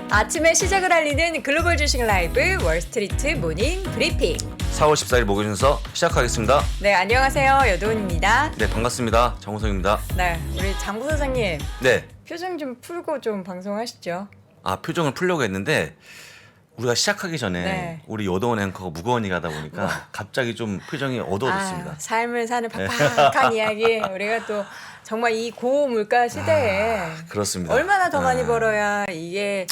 아침에 시작을 알리는 글로벌 주식 라이브 월스트리트 모닝 브리핑. 4월 14일 목요일 순서 시작하겠습니다. 네, 안녕하세요. 여도은입니다. 네, 반갑습니다. 정우성입니다. 네, 우리 장 부사장님 네. 표정 좀 풀고 좀 방송하시죠. 아, 표정을 풀려고 했는데 우리가 시작하기 전에 네. 우리 여도원 앵커가 무거운 일 하다 보니까 갑자기 좀 표정이 어두워졌습니다. 삶을 사는 팍팍한 이야기. 우리가 또 정말 이 고물가 시대에 그렇습니다. 얼마나 더 많이 벌어야 이게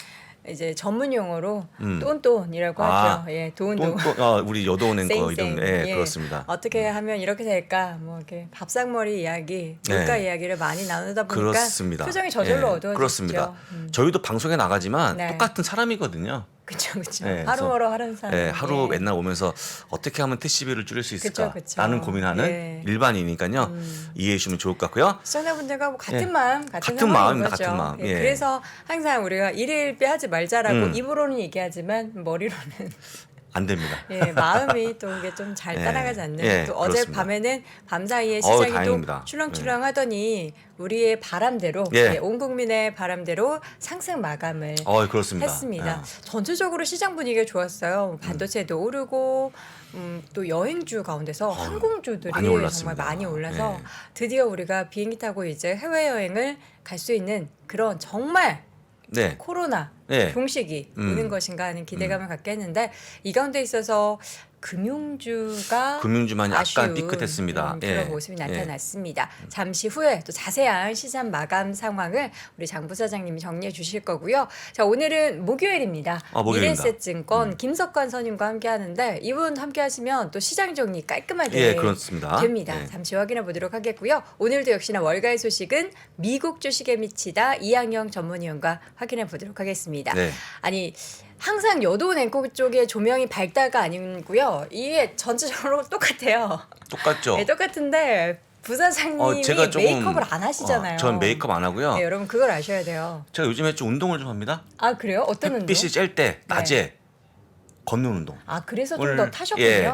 이제 전문 용어로 똔똔이라고 하죠. 예, 도운도운. 우리 여도원 앵커 쌩쌩. 이름 예, 예. 그렇습니다. 어떻게 하면 이렇게 될까? 뭐 이렇게 밥상머리 이야기, 물가 네. 이야기를 많이 나누다 보니까 그렇습니다. 표정이 저절로 예, 어두워지죠. 그렇습니다. 저희도 방송에 나가지만 네. 똑같은 사람이거든요. 그렇죠, 그렇죠. 네, 하루 그래서, 멀어 하는 사람. 예, 하루 예. 맨날 오면서 어떻게 하면 택시비를 줄일 수 있을까? 그쵸. 라는 고민하는 예. 일반인이니까요. 이해해 주시면 좋을 것 같고요. 시청자분들과 뭐 같은 예. 마음, 같은 같은 상황인 마음입니다, 거죠. 같은 마음. 예. 예. 그래서 항상 우리가 일일비 하지 말자라고 입으로는 얘기하지만 머리로는 안 됩니다. 예, 마음이 또 이게 좀 잘 예. 따라가지 않는. 예, 또 그렇습니다. 어젯밤에는 밤사이에 시장이 또 다행입니다. 출렁출렁하더니 우리의 바람대로 예. 예, 온 국민의 바람대로 상승 마감을 그렇습니다. 했습니다. 예. 전체적으로 시장 분위기가 좋았어요. 반도체도 오르고 또 여행주 가운데서 항공주들이 많이 올랐습니다. 정말 많이 올라서 예. 드디어 우리가 비행기 타고 이제 해외 여행을 갈 수 있는 그런 정말 네. 코로나 네. 종식이 오는 것인가 하는 기대감을 갖게 했는데 이 가운데 있어서 금융주만 약간 아쉬운, 삐끗했습니다. 그런 예. 모습이 예. 나타났습니다. 잠시 후에 또 자세한 시장 마감 상황을 우리 장 부사장님이 정리해 주실 거고요. 자, 오늘은 목요일입니다. 목요일입니다. 미래에셋증권 김석관 선임과 함께 하는데 이분 함께 하시면 또 시장 정리 깔끔하게 예, 그렇습니다. 됩니다. 예. 잠시 확인해 보도록 하겠고요. 오늘도 역시나 월가의 소식은 미국 주식에 미치다 이항영 전문위원과 확인해 보도록 하겠습니다. 네. 아니 항상 여도운 앵커 쪽에 조명이 밝다가 아니고요. 이게 전체적으로 똑같아요. 똑같죠? 네, 똑같은데 부사장님이 제가 조금 메이크업을 안 하시잖아요. 전 메이크업 안 하고요. 네, 여러분 그걸 아셔야 돼요. 제가 요즘에 좀 운동을 좀 합니다. 아 그래요? 어떤 운동? 햇빛이 쬐일 때 낮에 걷는 운동. 아 그래서 좀 오늘, 더 타셨군요. 예.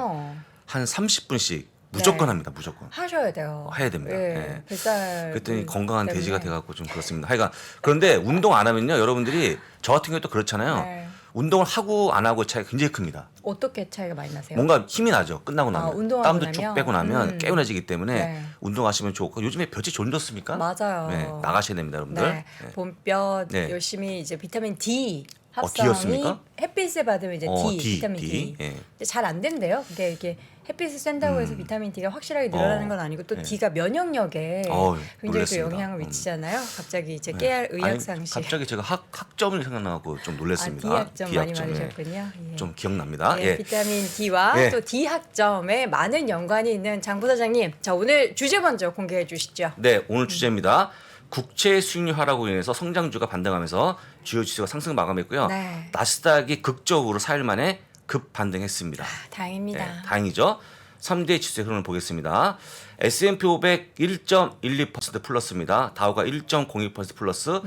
한 30분씩 무조건 네. 합니다. 무조건. 하셔야 돼요. 해야 됩니다. 예. 예. 뱃살 그랬더니 건강한 때문에. 돼지가 돼갖고 좀 그렇습니다. 하여간 그런데 운동 안 하면요, 여러분들이 저 같은 경우도 그렇잖아요. 네. 운동을 하고 안 하고 차이가 굉장히 큽니다. 어떻게 차이가 많이 나세요? 뭔가 힘이 나죠. 끝나고 나면 운동하고 땀도 쭉 나면? 빼고 나면 개운해지기 때문에 네. 운동하시면 좋고 요즘에 볕이 좀 좋습니까? 맞아요. 네, 나가셔야 됩니다, 여러분들. 네. 봄볕 네. 열심히 이제 비타민 D 합성이 D였습니까? 햇빛을 받으면 이제 D, 비타민 D. 예. 잘 안 된대요. 그게 이렇게 햇빛을 쐰다고 해서 비타민 D가 확실하게 늘어나는 건 아니고 또 네. D가 면역력에 굉장히 또 놀랐습니다. 영향을 미치잖아요. 갑자기 이제 네. 깨알 아니, 의학상식. 갑자기 제가 학점을 생각나고 좀 놀랐습니다. D학점 많이 D학점, 예. 맞으셨군요. 예. 좀 기억납니다. 네, 예. 비타민 D와 예. 또 D학점에 많은 연관이 있는 장 부사장님. 자, 오늘 주제 먼저 공개해 주시죠. 네, 오늘 주제입니다. 국채 수익률 하락으로 인해서 성장주가 반등하면서 주요 지수가 상승 마감했고요. 네. 나스닥이 극적으로 4일 만에 급 반등했습니다. 다행입니다. 네, 다행이죠. 3대 지수의 흐름을 보겠습니다. S&P 500 1.12% 플러스입니다. 다우가 1.02% 플러스,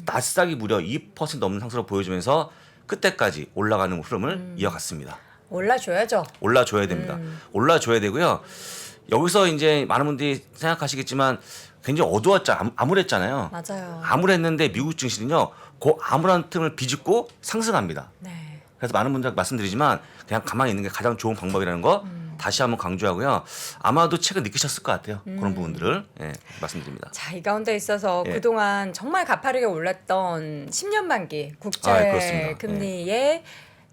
나스닥이 무려 2% 넘는 상승을 보여주면서 끝때까지 올라가는 흐름을 이어갔습니다. 올라줘야죠. 올라줘야 됩니다. 올라줘야 되고요. 여기서 이제 많은 분들이 생각하시겠지만 굉장히 암울했잖아요. 맞아요. 암울했는데 미국 증시는요, 그 암울한 틈을 비집고 상승합니다. 네. 그래서 많은 분들 말씀드리지만 그냥 가만히 있는 게 가장 좋은 방법이라는 거 다시 한번 강조하고요. 아마도 최근 느끼셨을 것 같아요. 그런 부분들을 말씀드립니다. 자, 이 가운데 있어서 예. 그동안 정말 가파르게 올랐던 10년 만기 국제 그렇습니다. 금리의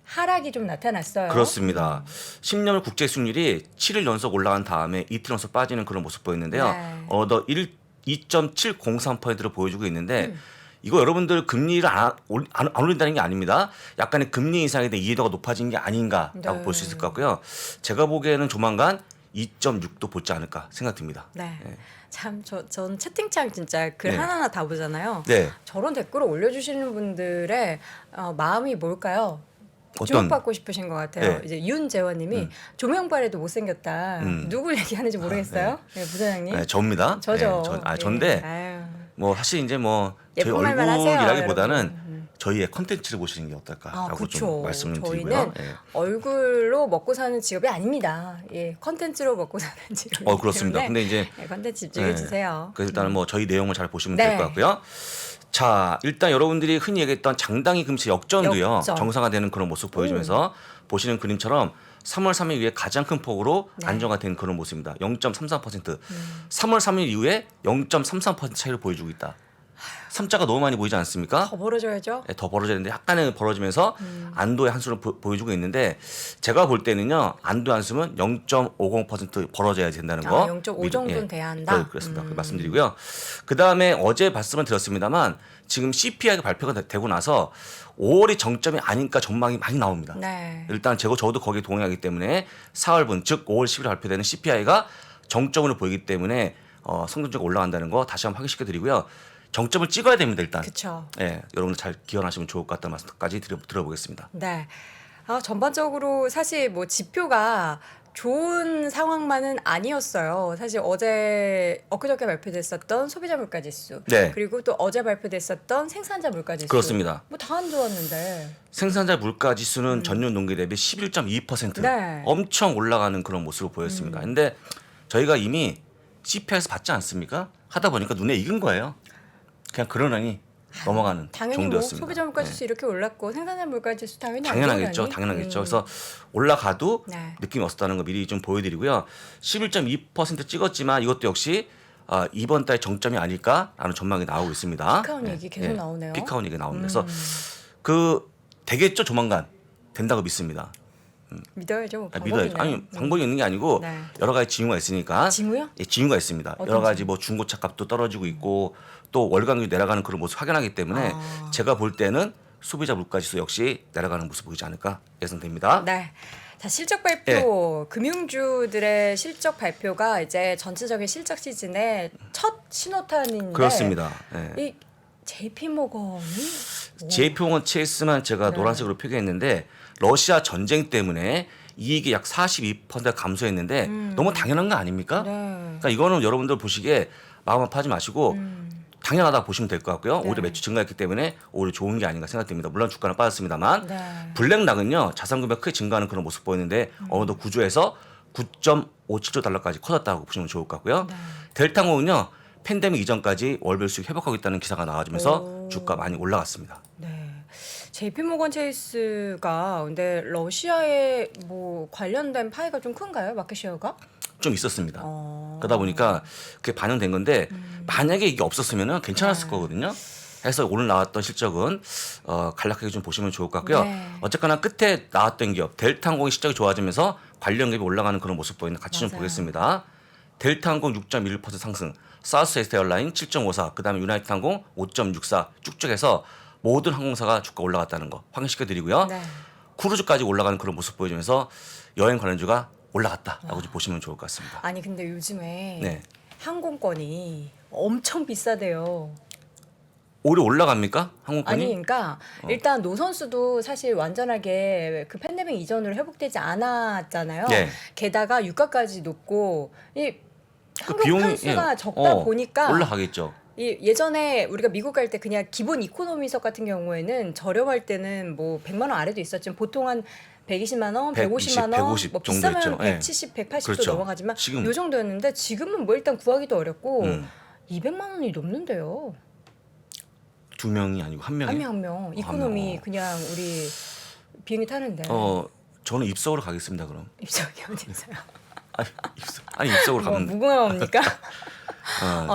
하락이 좀 나타났어요. 그렇습니다. 10년물 국제 수익률이 7일 연속 올라간 다음에 이틀 연속 빠지는 그런 모습 보였는데요. 네. 어더 2.703%를 보여주고 있는데 이거 여러분들 금리를 안 올린다는 게 아닙니다. 약간의 금리 인상에 대한 이해도가 높아진 게 아닌가라고 네. 볼 수 있을 것 같고요. 제가 보기에는 조만간 2.6도 보지 않을까 생각됩니다. 네. 예. 참, 전 채팅창 진짜 글 네. 하나하나 다 보잖아요. 네. 저런 댓글을 올려주시는 분들의 마음이 뭘까요? 어떤 주목받고 싶으신 것 같아요. 네. 이제 윤재원님이 조명발에도 못생겼다. 누굴 얘기하는지 모르겠어요. 네, 부사장님. 네, 저입니다. 저죠. 네, 전데 아유. 뭐 사실 이제 뭐 저희 예쁜 말만 하세요, 얼굴이라기보다는 여러분. 저희의 컨텐츠를 보시는 게 어떨까라고 그쵸. 좀 말씀을 좀 저희는 드리고요. 예. 얼굴로 먹고 사는 직업이 아닙니다. 예, 컨텐츠로 먹고 사는 직업이기 그렇습니다. 때문에 근데 이제 컨텐츠 집중해 주세요. 그래서 일단은 뭐 저희 내용을 잘 보시면 네. 될 것 같고요. 자, 일단 여러분들이 흔히 얘기했던 장당희 금시 역전도요. 역전. 정상화되는 그런 모습 보여주면서 보시는 그림처럼 3월 3일 이후에 가장 큰 폭으로 네. 안정화된 그런 모습입니다. 0.33%. 3월 3일 이후에 0.33% 차이를 보여주고 있다. 3자가 너무 많이 보이지 않습니까? 더 벌어져야죠. 네, 더 벌어졌는데 약간의 벌어지면서 안도의 한수를 보여주고 있는데 제가 볼 때는요. 안도의 한수는 0.50% 벌어져야 된다는 거. 0.5 정도는 돼야 한다. 그렇습니다. 말씀드리고요. 그다음에 어제 말씀을 드렸습니다만 지금 CPI가 발표가 되고 나서 5월이 정점이 아닌가 전망이 많이 나옵니다. 네. 일단 저도 거기에 동의하기 때문에 4월분 즉 5월 10일 발표되는 CPI가 정점으로 보이기 때문에 성장주가 올라간다는 거 다시 한번 확인시켜 드리고요. 정점을 찍어야 됩니다. 일단. 그렇죠. 예, 여러분들 잘 기원하시면 좋을 것 같다는 말씀까지 들어보겠습니다. 네. 전반적으로 사실 뭐 지표가 좋은 상황만은 아니었어요. 사실 어제 엊그저께 발표됐었던 소비자 물가 지수, 네. 그리고 또 어제 발표됐었던 생산자 물가 지수, 그렇습니다. 뭐 다 안 좋았는데. 생산자 물가 지수는 전년 동기 대비 11.2% 네. 엄청 올라가는 그런 모습을 보였습니다. 근데 저희가 이미 CPI에서 받지 않습니까? 하다 보니까 눈에 익은 거예요. 그냥 그러려니 넘어가는 당연히 뭐 정도였습니다. 소비자 물가 네. 지수 이렇게 올랐고 생산자 물가 지수 당연히 안 당연하겠죠. 좋으려니. 당연하겠죠. 그래서 올라가도 네. 느낌이 없었다는 거 미리 좀 보여드리고요. 11.2% 찍었지만 이것도 역시 이번 달 정점이 아닐까라는 전망이 나오고 있습니다. 피크아웃 얘기 계속 나오네요. 피크아웃 얘기 나옵니다. 그래서 되겠죠. 조만간 된다고 믿습니다. 믿어야죠. 뭐 방법이 믿어야죠. 있나요? 아니 방법이 있는 게 아니고 네. 여러 가지 징후가 있으니까. 징후요? 예, 징후가 있습니다. 어떤 여러 가지 뭐 중고차 값도 떨어지고 있고 또 월간율이 내려가는 그런 모습 확인하기 때문에 제가 볼 때는 소비자 물가지수 역시 내려가는 모습 보이지 않을까 예상됩니다. 네. 자, 실적 발표, 금융주들의 실적 발표가 이제 전체적인 실적 시즌의 첫 신호탄인데 그렇습니다. 예. 이 JP 모건이 JP모건 체이스만 제가 네. 노란색으로 표기했는데 러시아 전쟁 때문에 이익이 약 42% 감소했는데 너무 당연한 거 아닙니까? 네. 그러니까 이거는 여러분들 보시기에 마음 아파하지 마시고 당연하다 보시면 될 것 같고요. 네. 오히려 매출 증가했기 때문에 오히려 좋은 게 아닌가 생각됩니다. 물론 주가는 빠졌습니다만 네. 블랙락은요 자산 금액 크게 증가하는 그런 모습 보였는데 어느 정도 구조에서 9.57조 달러까지 커졌다고 보시면 좋을 것 같고요. 네. 델타공은요 팬데믹 이전까지 월별 수익 회복하고 있다는 기사가 나와주면서 오. 주가 많이 올라갔습니다. 네. JP 모건 체이스가 근데 러시아에 뭐 관련된 파이가 좀 큰가요? 마켓쉐어가? 좀 있었습니다. 어. 그러다 보니까 그게 반영된 건데 만약에 이게 없었으면 괜찮았을 네. 거거든요. 해서 오늘 나왔던 실적은 간략하게 좀 보시면 좋을 것 같고요. 네. 어쨌거나 끝에 나왔던 기업 델타항공의 실적이 좋아지면서 관련 기업이 올라가는 그런 모습 보이는데 같이 좀 맞아요. 보겠습니다. 델타항공 6.11% 상승, 사우스웨스트 에어라인 7.54, 그다음에 유나이트항공 5.64 쭉쭉해서 모든 항공사가 주가 올라갔다는 거 확인시켜 드리고요. 네. 크루즈까지 올라가는 그런 모습 보여주면서 여행 관련주가 올라갔다라고 좀 보시면 좋을 것 같습니다. 아니 근데 요즘에 네. 항공권이 엄청 비싸대요. 오히려 올라갑니까? 항공권이? 아니 그러니까 일단 노선수도 사실 완전하게 그 팬데믹 이전으로 회복되지 않았잖아요. 네. 게다가 유가까지 높고 이 그 항공 비용이 편수가 적다 보니까 올라가겠죠. 이 예전에 우리가 미국 갈 때 그냥 기본 이코노미석 같은 경우에는 저렴할 때는 뭐 100만 원 아래도 있었지만 보통 한 120만 원, 150만 원, 150 뭐 정도 비싸면 있죠. 예. 170, 180도 그렇죠. 넘어가지만 지금- 요 정도였는데 지금은 뭐 일단 구하기도 어렵고 음. 200만 원이 넘는데요. 두 명이 아니고 한 명이. 한 명 한 명. 이코노미 명. 그냥 우리 비행기 타는데 저는 입석으로 가겠습니다. 그럼. 입석이 어디서요? 아니 입석으로 뭐 가면 무궁화입니까?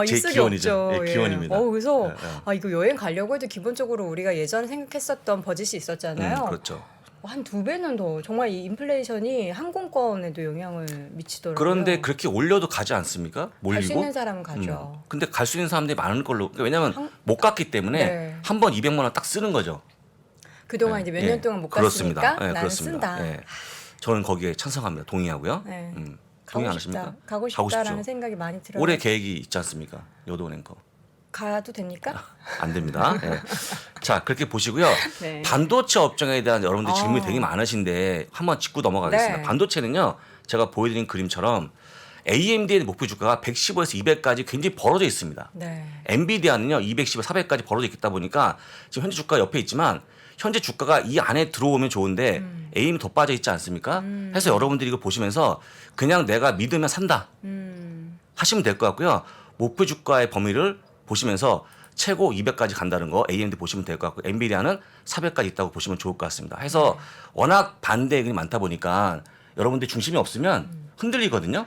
제 입석이 기원이죠. 없죠. 예, 기원입니다. 그래서 예. 이거 여행 가려고 해도 기본적으로 우리가 예전에 생각했었던 버짓이 있었잖아요. 그렇죠. 한 2배는 더 정말 이 인플레이션이 항공권에도 영향을 미치더라고요. 그런데 그렇게 올려도 가지 않습니까? 몰리고. 갈 수 있는 사람은 가죠. 근데 갈 수 있는 사람들이 많은 걸로. 그러니까 왜냐하면 못 갔기 때문에 네. 한 번 200만 원 딱 쓰는 거죠. 그동안 예, 이제 몇 예. 년 동안 못 그렇습니다. 갔으니까 예, 나는 그렇습니다. 쓴다. 예. 저는 거기에 찬성합니다. 동의하고요. 네. 동의 안 가고 싶다. 하십니까? 가고 가고 싶다라는 싶죠. 생각이 많이 들어요. 올해 계획이 있지 않습니까? 요도 앵커. 가도 됩니까? 안 됩니다. 예. 자, 그렇게 보시고요. 네. 반도체 업종에 대한 여러분들 질문이 아. 되게 많으신데 한번 짚고 넘어가겠습니다. 네. 반도체는요. 제가 보여드린 그림처럼 AMD의 목표 주가가 115에서 200까지 굉장히 벌어져 있습니다. 네. 엔비디아는요 210에서 400까지 벌어져 있다 보니까 지금 현재 주가 옆에 있지만 현재 주가가 이 안에 들어오면 좋은데 AM이 더 빠져 있지 않습니까? 해서 여러분들이 이거 보시면서 그냥 내가 믿으면 산다 음. 하시면 될 것 같고요. 목표 주가의 범위를 보시면서 최고 200까지 간다는 거 AMD 보시면 될 것 같고 엔비디아는 400까지 있다고 보시면 좋을 것 같습니다. 해서 워낙 반대 의견이 많다 보니까 여러분들 중심이 없으면 흔들리거든요.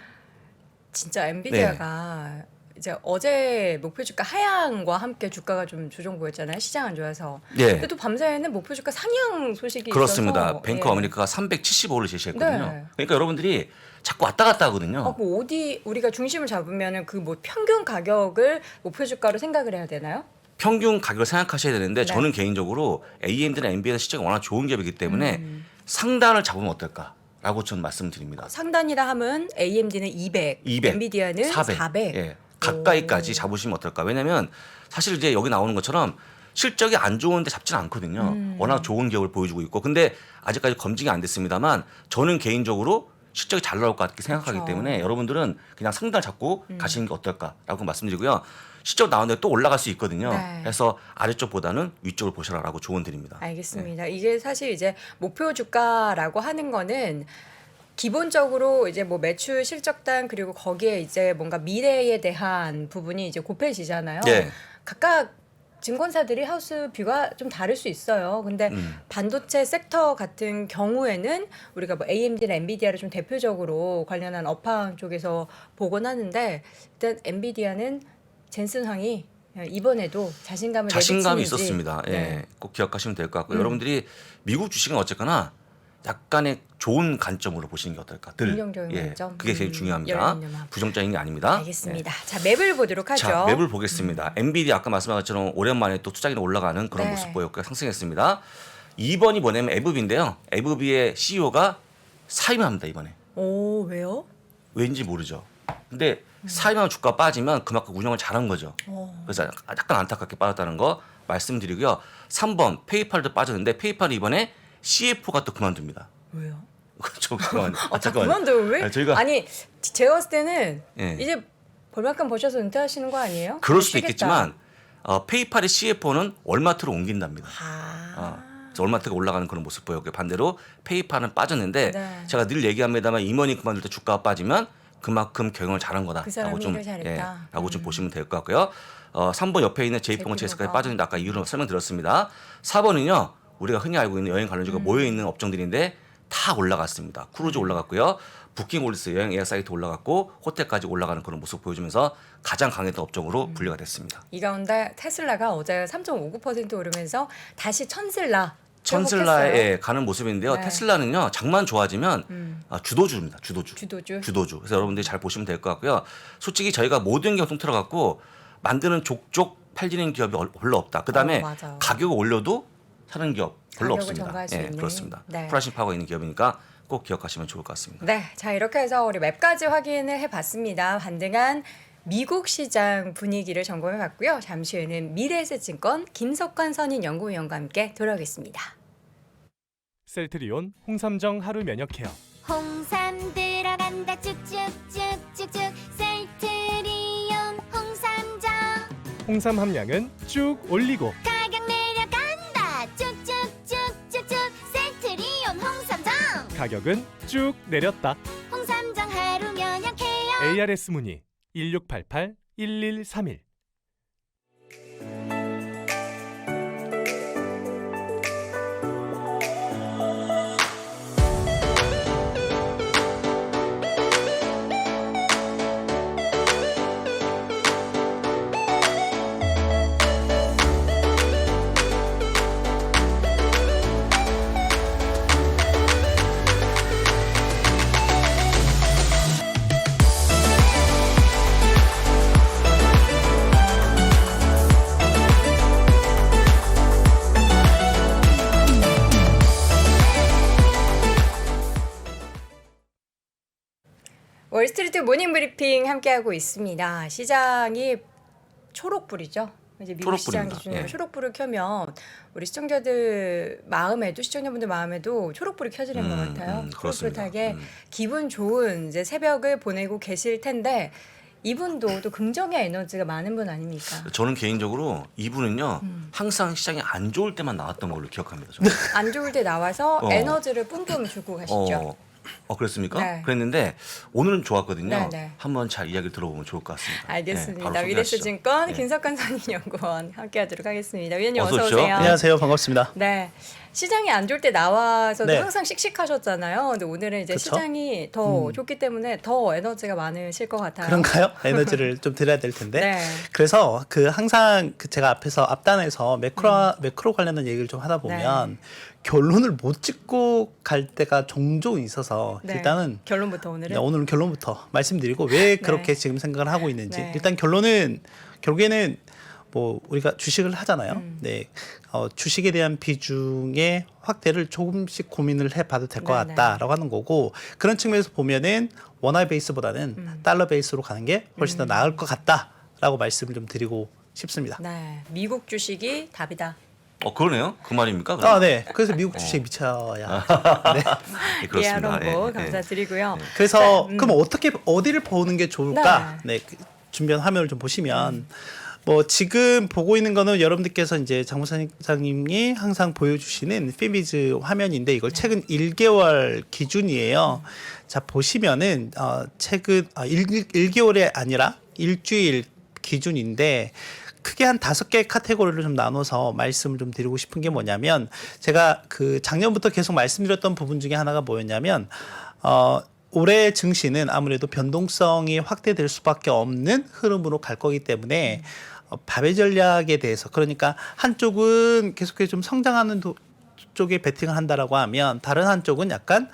진짜 엔비디아가 이제 어제 목표 주가 하향과 함께 주가가 좀 조정 보였잖아요. 시장 안 좋아서. 예. 근데 또 밤사이에는 목표 주가 상향 소식이 그렇습니다. 있어서 뱅크 예. 아메리카가 375를 제시했거든요. 네. 그러니까 여러분들이 자꾸 왔다 갔다 하거든요. 뭐 어디 우리가 중심을 잡으면은 그 뭐 평균 가격을 목표 주가로 생각을 해야 되나요? 평균 가격을 생각하셔야 되는데 네. 저는 개인적으로 AMD나 엔비디아 시장이 워낙 좋은 기업이기 때문에 상단을 잡으면 어떨까라고 저는 말씀드립니다. 상단이라 함은 AMD는 200, 200, 엔비디아는 400. 예, 가까이까지 잡으시면 어떨까? 왜냐하면 사실 이제 여기 나오는 것처럼 실적이 안 좋은데 잡지는 않거든요. 워낙 좋은 기업을 보여주고 있고, 근데 아직까지 검증이 안 됐습니다만 저는 개인적으로 실적이 잘 나올 것 같게 생각하기 그렇죠. 때문에 여러분들은 그냥 상단을 잡고 가시는 게 어떨까라고 말씀드리고요. 실적 나오는데 또 올라갈 수 있거든요. 네. 그래서 아래쪽보다는 위쪽을 보셔라라고 조언 드립니다. 알겠습니다. 이게 사실 이제 목표 주가라고 하는 거는 기본적으로 이제 뭐 매출 실적단 그리고 거기에 이제 뭔가 미래에 대한 부분이 이제 곱해지잖아요. 네. 각각 증권사들이 하우스 뷰가 좀 다를 수 있어요. 근데 반도체 섹터 같은 경우에는 우리가 뭐 AMD나 엔비디아를 좀 대표적으로 관련한 업황 쪽에서 보곤 하는데 일단 엔비디아는 젠슨 황이 이번에도 자신감이 자신감이 내비치는지. 있었습니다. 예, 네. 꼭 기억하시면 될 것 같고요. 여러분들이 미국 주식은 어쨌거나 약간의 좋은 관점으로 보시는 게 어떨까? 긍정적인 관점. 그게 제일 중요합니다. 열린음악. 부정적인 게 아닙니다. 알겠습니다. 자, 맵을 보도록 하죠. 자, 맵을 보겠습니다. 엔비디아 아까 말씀한 것처럼 오랜만에 또 투자기는 올라가는 그런 네. 모습 보였고요. 상승했습니다. 2번이 뭐냐면 에브비인데요. 에브비의 CEO가 사임합니다, 이번에. 오, 왜요? 왠지 모르죠. 근데 사임하면 주가 빠지면 그만큼 운영을 잘한 거죠. 그래서 약간 안타깝게 빠졌다는 거 말씀드리고요. 3번 페이팔도 빠졌는데 페이팔이 이번에 CFO가 또 그만둡니다. 왜요? 잠깐만. 그만둬 왜? 아, 저희가 아니 제가 봤을 때는 예. 이제 벌만큼 버셔서 은퇴하시는 거 아니에요? 그럴 수도 쉬겠다. 있겠지만 페이팔의 CFO는 월마트로 옮긴답니다. 아, 그래서 월마트가 올라가는 그런 모습 보였고요. 반대로 페이팔은 빠졌는데 네. 제가 늘 얘기합니다만 임원이 그만둘 때 주가가 빠지면 그만큼 경영을 잘한 그 거다라고 사람이 좀 일을 잘했다. 라고 좀 보시면 될 것 같고요. 3번 옆에 있는 JP공원 JP 제스카에 모가. 빠졌는데 아까 이유를 설명드렸습니다. 4번은요. 우리가 흔히 알고 있는 여행 관련주가 모여 있는 업종들인데 다 올라갔습니다. 크루즈 올라갔고요. 부킹 올리스 여행 예약 사이트 올라갔고 호텔까지 올라가는 그런 모습 보여주면서 가장 강했던 업종으로 분류가 됐습니다. 이 가운데 테슬라가 어제 3.59% 오르면서 다시 천슬라 천슬라에 회복했어요. 가는 모습인데요. 네. 테슬라는요. 장만 좋아지면 주도주입니다. 주도주. 주도주. 그래서 여러분들이 잘 보시면 될 것 같고요. 솔직히 저희가 모든 기업 통틀어 갖고 만드는 족족 팔리는 기업이 별로 없다. 그다음에 맞아요. 가격을 올려도 사는 기업 별로 가격을 없습니다. 전가할 수 예, 있는. 그렇습니다. 네. 프라이싱 파워가 있는 기업이니까 꼭 기억하시면 좋을 것 같습니다. 네, 자 이렇게 해서 우리 맵까지 확인을 해봤습니다. 반등한 미국 시장 분위기를 점검해봤고요. 잠시 후에는 미래에셋증권 김석환 선임 연구위원과 함께 돌아오겠습니다. 셀트리온 홍삼정 하루 면역 케어. 홍삼 들어간다 쭉쭉쭉쭉쭉 셀트리온 홍삼정 홍삼 함량은 쭉 올리고 가격 내려간다 쭉쭉쭉쭉쭉 셀트리온 홍삼정 가격은 쭉 내렸다. 홍삼정 하루 면역 케어 ARS 문의 1688-1131. 월스트리트 모닝 브리핑 함께하고 있습니다. 시장이 초록불이죠. 이제 미국 시장 초록불입니다. 기준으로 예. 초록불을 켜면 우리 시청자들 마음에도 시청자분들 마음에도 초록불이 켜지는 것 같아요. 그렇습니다. 푸릇푸릇하게 기분 좋은 이제 새벽을 보내고 계실 텐데 이분도 또 긍정의 에너지가 많은 분 아닙니까? 저는 개인적으로 이분은요. 항상 시장이 안 좋을 때만 나왔던 걸로 기억합니다. 저는. 안 좋을 때 나와서 어. 에너지를 뿜뿜 주고 가시죠. 그랬습니까? 네. 그랬는데 오늘은 좋았거든요. 네, 네. 한번 잘 이야기를 들어보면 좋을 것 같습니다. 알겠습니다. 네, 바로 소개하시죠. 위대스증권 네. 김석환 선임연구원 함께하도록 하겠습니다. 위원님 어서 어서 오십시오. 오세요. 안녕하세요. 반갑습니다. 네. 시장이 안 좋을 때 나와서도 네. 항상 씩씩하셨잖아요. 근데 오늘은 이제 그쵸? 시장이 더 좋기 때문에 더 에너지가 많으실 것 같아요. 그런가요? 에너지를 좀 드려야 될 텐데. 네. 그래서 항상 제가 앞에서 앞단에서 매크로 관련된 얘기를 좀 하다 보면 결론을 못 짓고 갈 때가 종종 있어서 네. 일단은 결론부터 오늘은 네, 오늘은 결론부터 말씀드리고 왜 그렇게 지금 생각을 하고 있는지. 네. 일단 결국에는 뭐 우리가 주식을 하잖아요. 네, 주식에 대한 비중의 확대를 조금씩 고민을 해봐도 될 것 네, 같다라고 하는 거고, 그런 측면에서 보면은 원화의 베이스보다는 달러 베이스로 가는 게 훨씬 더 나을 것 같다라고 말씀을 좀 드리고 싶습니다. 네. 미국 주식이 답이다. 그러네요. 그 말입니까? 그럼? 네. 그래서 미국 주식에 미쳐야. 네. 네, 그렇습니다. 이해하고 예, 예. 감사드리고요. 그래서 그럼 어디를 보는 게 좋을까? 네. 준비한 화면을 좀 보시면 뭐 지금 보고 있는 거는 여러분들께서 이제 장부사장님이 항상 보여주시는 피비즈 화면인데 이걸 최근 1개월 기준이에요. 자 보시면은 최근 1개월이 아니라 일주일 기준인데 크게 한 5개의 카테고리를 좀 나눠서 말씀을 좀 드리고 싶은 게 뭐냐면, 제가 그 작년부터 계속 말씀드렸던 부분 중에 하나가 뭐였냐면 올해 증시는 아무래도 변동성이 확대될 수밖에 없는 흐름으로 갈 거기 때문에 바벨 전략에 대해서, 그러니까 한쪽은 계속해서 좀 성장하는 쪽에 베팅을 한다라고 하면 다른 한쪽은 약간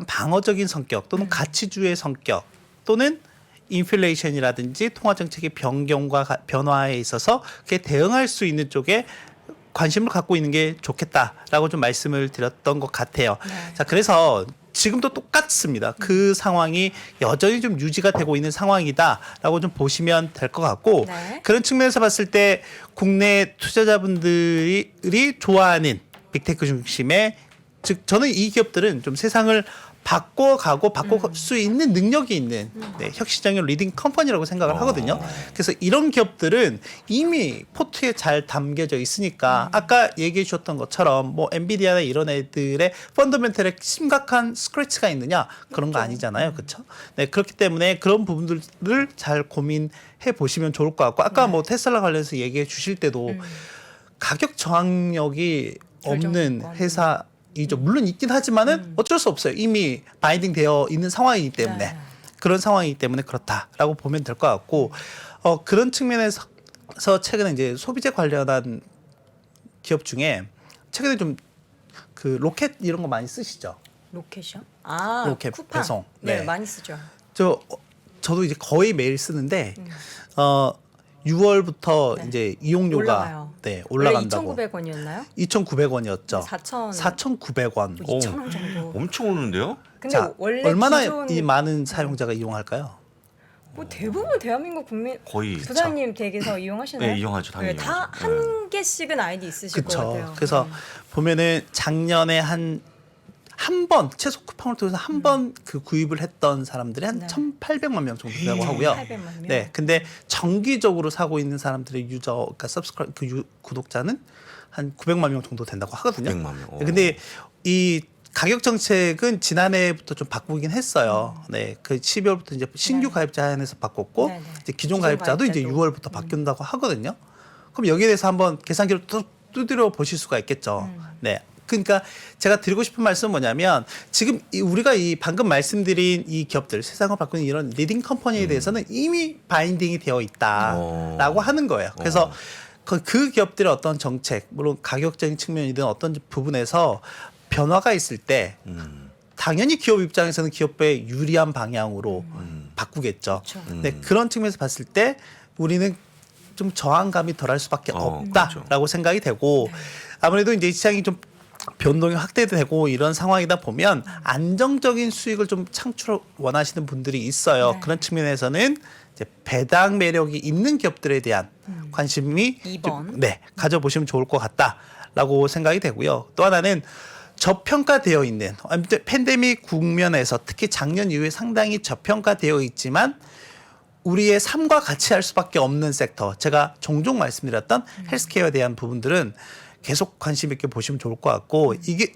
방어적인 성격 또는 가치주의 성격 또는 인플레이션이라든지 통화 정책의 변경과 변화에 있어서 그게 대응할 수 있는 쪽에 관심을 갖고 있는 게 좋겠다라고 좀 말씀을 드렸던 것 같아요. 네. 자, 그래서 지금도 똑같습니다. 그 상황이 여전히 좀 유지가 되고 있는 상황이다라고 좀 보시면 될 것 같고, 네. 그런 측면에서 봤을 때 국내 투자자분들이 좋아하는 빅테크 중심의, 즉 저는 이 기업들은 좀 세상을 바꿔 수 있는 능력이 있는 혁신적인 리딩 컴퍼니라고 생각을 하거든요. 그래서 이런 기업들은 이미 포트에 잘 담겨져 있으니까 아까 얘기해 주셨던 것처럼 뭐 엔비디아나 이런 애들의 펀더멘털에 심각한 스크래치가 있느냐, 그런 거 아니잖아요. 그렇죠? 네, 그렇기 때문에 그런 부분들을 잘 고민해 보시면 좋을 것 같고, 아까 뭐 테슬라 관련해서 얘기해 주실 때도 가격 저항력이 없는 결정권. 회사이죠. 물론 있긴 하지만은 어쩔 수 없어요. 이미 바인딩 되어 있는 상황이기 때문에. 네. 그런 상황이기 때문에 그렇다라고 보면 될 것 같고, 그런 측면에서 최근에 이제 소비재 관련한 기업 중에 최근에 좀 그 로켓 이런 거 많이 쓰시죠? 로켓이요? 로켓 쿠팡. 배송. 네, 네. 많이 쓰죠. 저도 이제 거의 매일 쓰는데 6월부터 네. 이제 이용료가 올라가요. 올라간다고. 원래 2,900원이었나요? 2,900원이었죠. 4,900원 4,900원. 정도. 엄청 오르는데요? 근데 자, 원래 얼마나 기존 이 많은 사용자가 이용할까요? 뭐 대부분 대한민국 국민 거의 부장님 댁에서 이용하시나요? 네, 이용하죠. 당연히 다 이용하죠. 한 개씩은 아이디 있으실 것 그렇죠. 같아요. 그래서 보면은 작년에 한 번 최소 쿠팡을 통해서 한 번 그 구입을 했던 사람들이 한 네. 1,800만 명 정도 된다고 하고요. 800만 명. 네, 근데 정기적으로 사고 있는 사람들의 그러니까 구독자는 한 900만 명 정도 된다고 하거든요. 900만 명. 오. 네, 근데 이 가격 정책은 지난해부터 좀 바꾸긴 했어요. 네, 그 12월부터 이제 신규 네. 가입자 한해서 바꿨고, 네, 네. 이제 기존 기존 가입자도 이제 가입자도. 6월부터 바뀐다고 하거든요. 그럼 여기에 대해서 한번 계산기를 두드려 보실 수가 있겠죠. 네. 그러니까 제가 드리고 싶은 말씀은 뭐냐면, 지금 우리가 이 방금 말씀드린 이 기업들, 세상을 바꾸는 이런 리딩 컴퍼니에 대해서는 이미 바인딩이 되어 있다라고 하는 거예요. 그래서 그 기업들의 어떤 정책, 물론 가격적인 측면이든 어떤 부분에서 변화가 있을 때 당연히 기업 입장에서는 기업의 유리한 방향으로 바꾸겠죠. 그렇죠. 네, 그런 측면에서 봤을 때 우리는 좀 저항감이 덜할 수밖에 없다라고 그렇죠. 생각이 되고, 아무래도 이제 시장이 좀 변동이 확대되고 이런 상황이다 보면 안정적인 수익을 좀 창출 원하시는 분들이 있어요. 네. 그런 측면에서는 이제 배당 매력이 있는 기업들에 대한 관심이 2번. 가져보시면 좋을 것 같다라고 생각이 되고요. 또 하나는 저평가되어 있는, 팬데믹 국면에서 특히 작년 이후에 상당히 저평가되어 있지만 우리의 삶과 같이 할 수밖에 없는 섹터, 제가 종종 말씀드렸던 헬스케어에 대한 부분들은 계속 관심 있게 보시면 좋을 것 같고 이게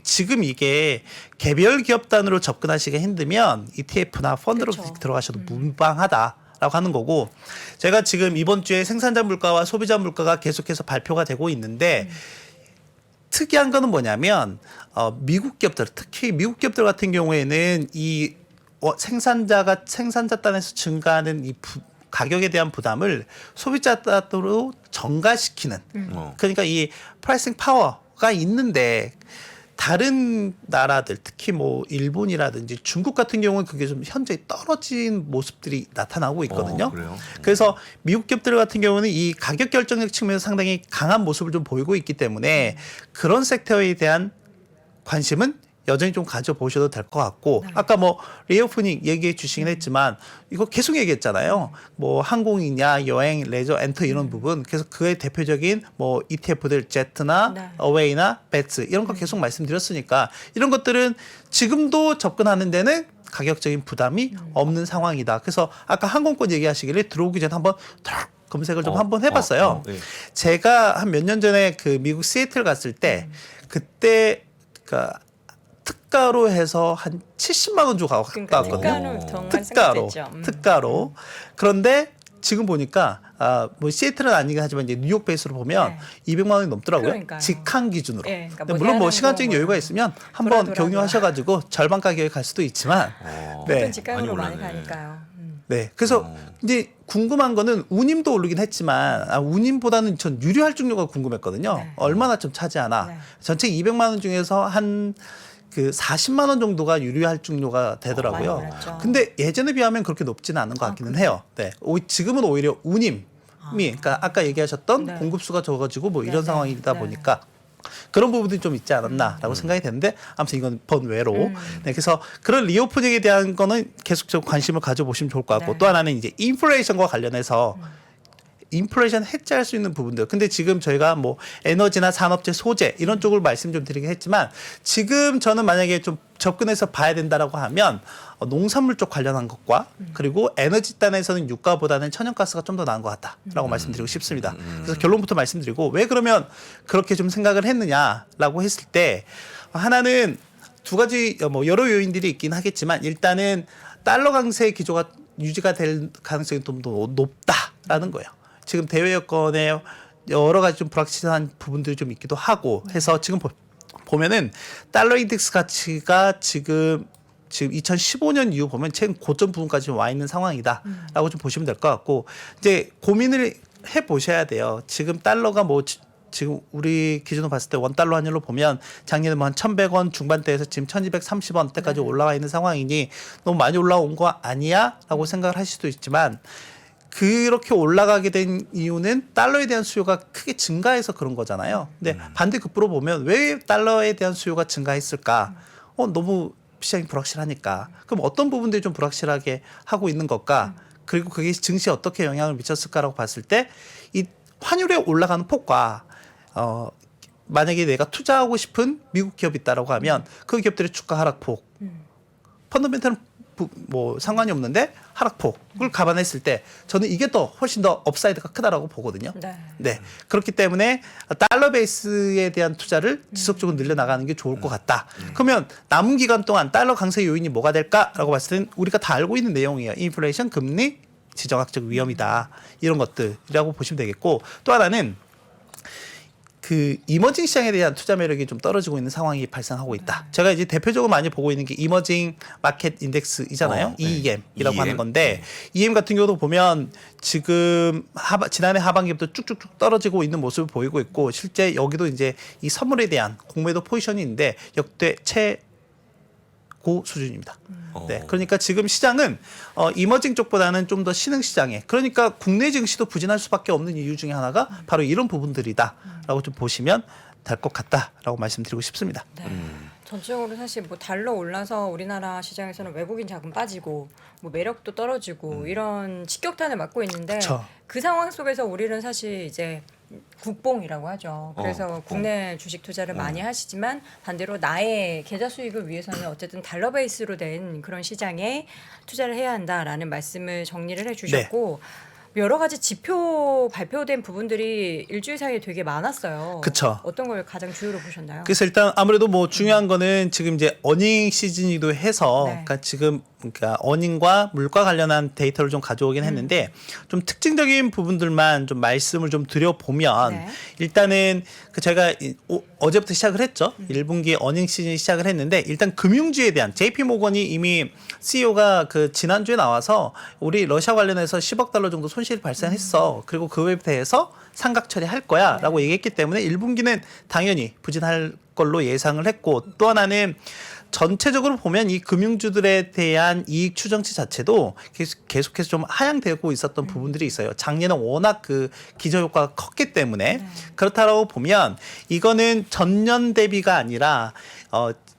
개별 기업 단으로 접근하시기 힘들면 ETF나 펀드로 그쵸. 들어가셔도 무방하다라고 하는 거고 제가 지금 이번 주에 생산자 물가와 소비자 물가가 계속해서 발표가 되고 있는데 특이한 거는 뭐냐면 미국 기업들 특히 미국 기업들 같은 경우에는 이 생산자 단에서 증가하는 이 가격에 대한 부담을 소비자 단으로 전가시키는 그러니까 이 프라이싱 파워가 있는데 다른 나라들 특히 뭐 일본이라든지 중국 같은 경우는 그게 좀 현재 떨어진 모습들이 나타나고 있거든요. 그래요? 그래서 미국 기업들 같은 경우는 이 가격 결정력 측면에서 상당히 강한 모습을 좀 보이고 있기 때문에 그런 섹터에 대한 관심은 여전히 좀 가져보셔도 될 것 같고 아까 뭐 리오프닝 얘기해 주시긴 했지만 이거 계속 얘기했잖아요. 뭐 항공이냐 여행 레저 엔터 이런 부분 그래서 그의 대표적인 뭐 ETF들 제트나 네. 어웨이나 배츠 이런 거 계속 말씀드렸으니까 이런 것들은 지금도 접근하는 데는 가격적인 부담이 없는 상황이다. 그래서 아까 항공권 얘기하시길래 들어오기 전에 한번 탁 검색을 좀 한번 해봤어요. 네. 제가 한 몇 년 전에 그 미국 시애틀 갔을 때 그때 그러니까 특가로 해서 한 70만 원 주고 갔다 그러니까 왔거든요. 특가로 특가로 생각됐죠. 특가로 그런데 지금 보니까 뭐 시애틀은 아니긴 하지만 이제 뉴욕 베이스로 보면 네. 200만 원이 넘더라고요. 그러니까요. 직항 기준으로. 네, 그러니까 근데 뭐 물론 뭐 대한항공 시간적인 뭐 여유가 있으면 한번 돌아. 경유하셔가지고 절반 가격에 갈 수도 있지만 네. 어떤 직감으로 많이 많이 올랐네. 가니까요. 네. 그래서 이제 궁금한 거는 운임도 오르긴 했지만 운임보다는 전 유료 할증료가 궁금했거든요. 네. 얼마나 좀 차지하나. 네. 전체 200만 원 중에서 한 그 40만 원 정도가 유료 할증료가 되더라고요. 많이 올랐죠. 근데 예전에 비하면 그렇게 높지는 않은 것 같기는 해요. 네. 지금은 오히려 운임이 그러니까 아까 얘기하셨던 네. 공급수가 적어지고 뭐 이런 네, 네. 상황이다 네. 보니까 그런 부분들이 좀 있지 않았나라고 생각이 되는데 아무튼 이건 번외로 네, 그래서 그런 리오프닝에 대한 거는 계속적으로 관심을 가져보시면 좋을 것 같고 네. 또 하나는 이제 인플레이션과 관련해서 인플레이션 해지할 수 있는 부분들. 근데 지금 저희가 뭐 에너지나 산업재, 소재 이런 쪽을 말씀 좀 드리긴 했지만 지금 저는 만약에 좀 접근해서 봐야 된다라고 하면 농산물 쪽 관련한 것과 그리고 에너지 단에서는 유가보다는 천연가스가 좀 더 나은 것 같다라고 말씀드리고 싶습니다. 그래서 결론부터 말씀드리고 왜 그러면 그렇게 좀 생각을 했느냐라고 했을 때 하나는 두 가지 뭐 여러 요인들이 있긴 하겠지만 일단은 달러 강세 기조가 유지가 될 가능성이 좀 더 높다라는 거예요. 지금 대외 여건에 여러 가지 좀 불확실한 부분들이 좀 있기도 하고 해서 지금 보면은 달러 인덱스 가치가 지금 2015년 이후 보면 최근 고점 부분까지 와 있는 상황이다라고 좀 보시면 될 것 같고 이제 고민을 해 보셔야 돼요. 지금 달러가 뭐 지금 우리 기준으로 봤을 때 원달러 환율로 보면 작년에 뭐 한 1,100원 중반대에서 지금 1,230원대까지 올라와 있는 상황이니 너무 많이 올라온 거 아니야라고 생각을 하실 수도 있지만 그렇게 올라가게 된 이유는 달러에 대한 수요가 크게 증가해서 그런 거잖아요. 근데 반대급부로 보면 왜 달러에 대한 수요가 증가했을까? 너무 시장이 불확실하니까. 그럼 어떤 부분들이 좀 불확실하게 하고 있는 걸까? 그리고 그게 증시에 어떻게 영향을 미쳤을까라고 봤을 때 이 환율에 올라가는 폭과 만약에 내가 투자하고 싶은 미국 기업이 있다라고 하면 그 기업들의 주가 하락폭, 펀더멘털은 뭐 상관이 없는데 하락폭을 감안했을 때 저는 이게 더 훨씬 더 업사이드가 크다라고 보거든요. 네. 그렇기 때문에 달러 베이스에 대한 투자를 지속적으로 늘려나가는 게 좋을 것 같다. 그러면 남은 기간 동안 달러 강세 요인이 뭐가 될까라고 봤을 때는 우리가 다 알고 있는 내용이에요. 인플레이션, 금리, 지정학적 위험이다. 이런 것들이라고 보시면 되겠고 또 하나는 그 이머징 시장에 대한 투자 매력이 좀 떨어지고 있는 상황이 발생하고 있다. 제가 이제 대표적으로 많이 보고 있는 게 이머징 마켓 인덱스이잖아요. 네. EEM이라고 EM. 하는 건데 EM 같은 경우도 보면 지금 지난해 하반기부터 쭉쭉쭉 떨어지고 있는 모습을 보이고 있고 실제 여기도 이제 이 선물에 대한 공매도 포지션이 있는데 역대 최고 수준입니다. 네, 그러니까 지금 시장은 이머징 쪽보다는 좀 더 신흥 시장에 그러니까 국내 증시도 부진할 수밖에 없는 이유 중에 하나가 바로 이런 부분들이다라고 좀 보시면 될 것 같다라고 말씀드리고 싶습니다. 전체적으로 사실 뭐 달러 올라서 우리나라 시장에서는 외국인 자금 빠지고 뭐 매력도 떨어지고 이런 직격탄을 맞고 있는데 그쵸. 그 상황 속에서 우리는 사실 이제 국뽕이라고 하죠. 그래서 국뽕. 국내 주식 투자를 많이 하시지만 반대로 나의 계좌 수익을 위해서는 어쨌든 달러 베이스로 된 그런 시장에 투자를 해야 한다라는 말씀을 정리를 해주셨고 여러 가지 지표 발표된 부분들이 일주일 사이에 되게 많았어요. 그쵸. 어떤 걸 가장 주요로 보셨나요? 그래서 일단 아무래도 뭐 중요한 거는 지금 이제 어닝 시즌이기도 해서 네. 그러니까 지금 그러니까 어닝과 물가 관련한 데이터를 좀 가져오긴 했는데 좀 특징적인 부분들만 좀 말씀을 좀 드려보면 네. 일단은 그 제가 어제부터 시작을 했죠. 1분기 어닝 시즌 시작을 했는데 일단 금융주에 대한 JP 모건이 이미 CEO가 그 지난주에 나와서 우리 러시아 관련해서 10억 달러 정도 손실이 발생했어. 그리고 그거에 대해서 상각 처리할 거야라고 얘기했기 때문에 1분기는 당연히 부진할 걸로 예상을 했고 또 하나는 전체적으로 보면 이 금융주들에 대한 이익 추정치 자체도 계속해서 좀 하향되고 있었던 부분들이 있어요. 작년에 워낙 그 기저효과가 컸기 때문에 그렇다고 보면 이거는 전년 대비가 아니라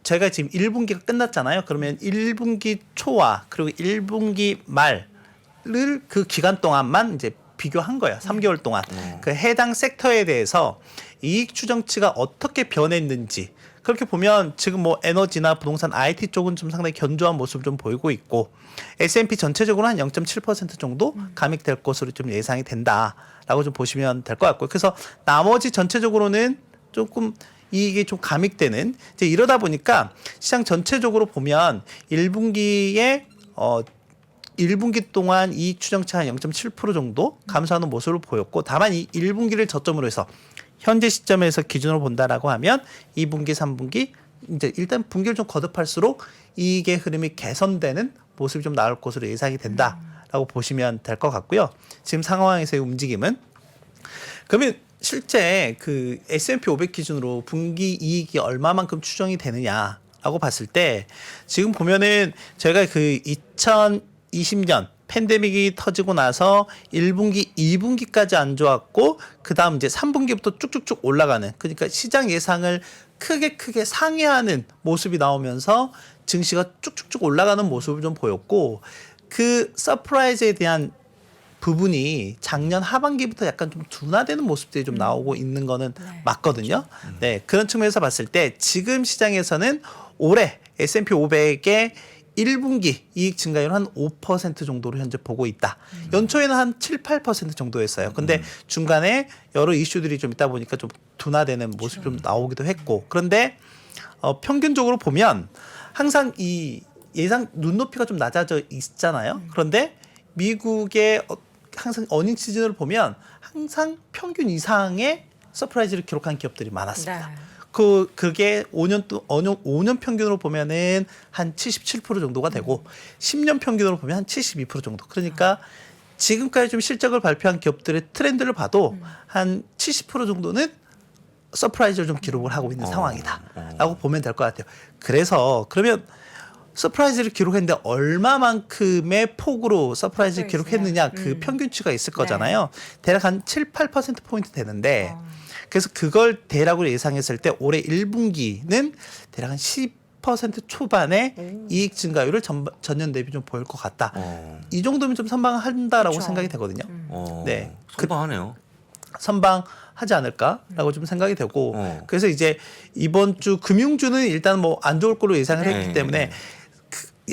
저희가 지금 1분기가 끝났잖아요. 그러면 1분기 초와 그리고 1분기 말을 그 기간 동안만 이제 비교한 거예요. 3개월 동안. 그 해당 섹터에 대해서 이익 추정치가 어떻게 변했는지 그렇게 보면 지금 뭐 에너지나 부동산 IT 쪽은 좀 상당히 견조한 모습을 좀 보이고 있고 S&P 전체적으로 한 0.7% 정도 감익될 것으로 좀 예상이 된다라고 좀 보시면 될 것 같고요. 그래서 나머지 전체적으로는 조금 이익이 좀 감익되는 이제 이러다 보니까 시장 전체적으로 보면 1분기에 1분기 동안 이익 추정치 한 0.7% 정도 감소하는 모습을 보였고 다만 이 1분기를 저점으로 해서 현재 시점에서 기준으로 본다라고 하면 2분기, 3분기 이제 일단 분기를 좀 거듭할수록 이익의 흐름이 개선되는 모습이 좀 나올 것으로 예상이 된다라고 보시면 될 것 같고요. 지금 상황에서의 움직임은 그러면 실제 그 S&P 500 기준으로 분기 이익이 얼마만큼 추정이 되느냐라고 봤을 때 지금 보면은 저희가 그 2020년 팬데믹이 터지고 나서 1분기, 2분기까지 안 좋았고 그다음 이제 3분기부터 쭉쭉쭉 올라가는 그러니까 시장 예상을 크게 상회하는 모습이 나오면서 증시가 쭉쭉쭉 올라가는 모습을 좀 보였고 그 서프라이즈에 대한 부분이 작년 하반기부터 약간 좀 둔화되는 모습들이 좀 나오고 있는 거는 맞거든요. 네, 그런 측면에서 봤을 때 지금 시장에서는 올해 S&P 500의 1분기 이익 증가율 한 5% 정도로 현재 보고 있다. 연초에는 한 7, 8% 정도였어요. 근데 중간에 여러 이슈들이 좀 있다 보니까 좀 둔화되는 모습이 좀 나오기도 했고. 그런데 평균적으로 보면 항상 이 예상 눈높이가 좀 낮아져 있잖아요. 그런데 미국의 항상 어닝 시즌을 보면 항상 평균 이상의 서프라이즈를 기록한 기업들이 많았습니다. 네. 그게 5년 평균으로 보면은 한 77% 정도가 되고 10년 평균으로 보면 한 72% 정도. 그러니까 지금까지 좀 실적을 발표한 기업들의 트렌드를 봐도 한 70% 정도는 서프라이즈를 좀 기록을 하고 있는 상황이다라고 보면 될 것 같아요. 그래서 그러면 서프라이즈를 기록했는데 얼마만큼의 폭으로 서프라이즈를 기록했느냐 그 평균치가 있을 거잖아요. 대략 한 7, 8%포인트 되는데 그래서 그걸 대략으로 예상했을 때 올해 1분기는 대략 한 10% 초반의 이익 증가율을 전년 대비 좀 보일 것 같다. 이 정도면 좀 선방한다라고 그쵸. 생각이 되거든요. 네. 선방하네요. 선방하지 않을까라고 좀 생각이 되고 그래서 이제 이번 주 금융주는 일단 뭐 안 좋을 걸로 예상을 했기 때문에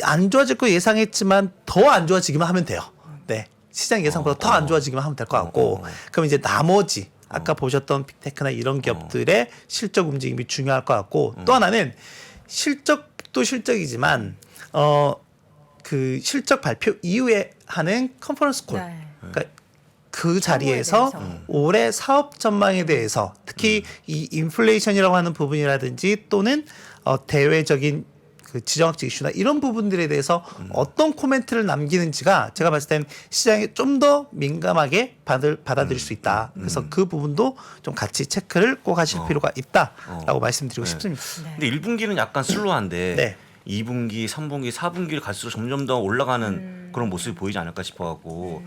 안 좋아질 거 예상했지만 더 안 좋아지기만 하면 돼요. 네. 시장 예상보다 더 안 좋아지기만 하면 될 것 같고 그럼 이제 나머지 아까 보셨던 빅테크나 이런 기업들의 실적 움직임이 중요할 것 같고 또 하나는 실적도 실적이지만 그 실적 발표 이후에 하는 컨퍼런스 콜 그러니까 그 자리에서 올해 사업 전망에 대해서 특히 이 인플레이션이라고 하는 부분이라든지 또는 대외적인 그 지정학적 이슈나 이런 부분들에 대해서 어떤 코멘트를 남기는지가 제가 봤을 땐 시장에 좀 더 민감하게 받아들일 수 있다. 그래서 그 부분도 좀 같이 체크를 꼭 하실 필요가 있다라고 말씀드리고 싶습니다. 근데 1분기는 약간 슬로우한데 네. 2분기, 3분기, 4분기를 갈수록 점점 더 올라가는 그런 모습이 보이지 않을까 싶어갖고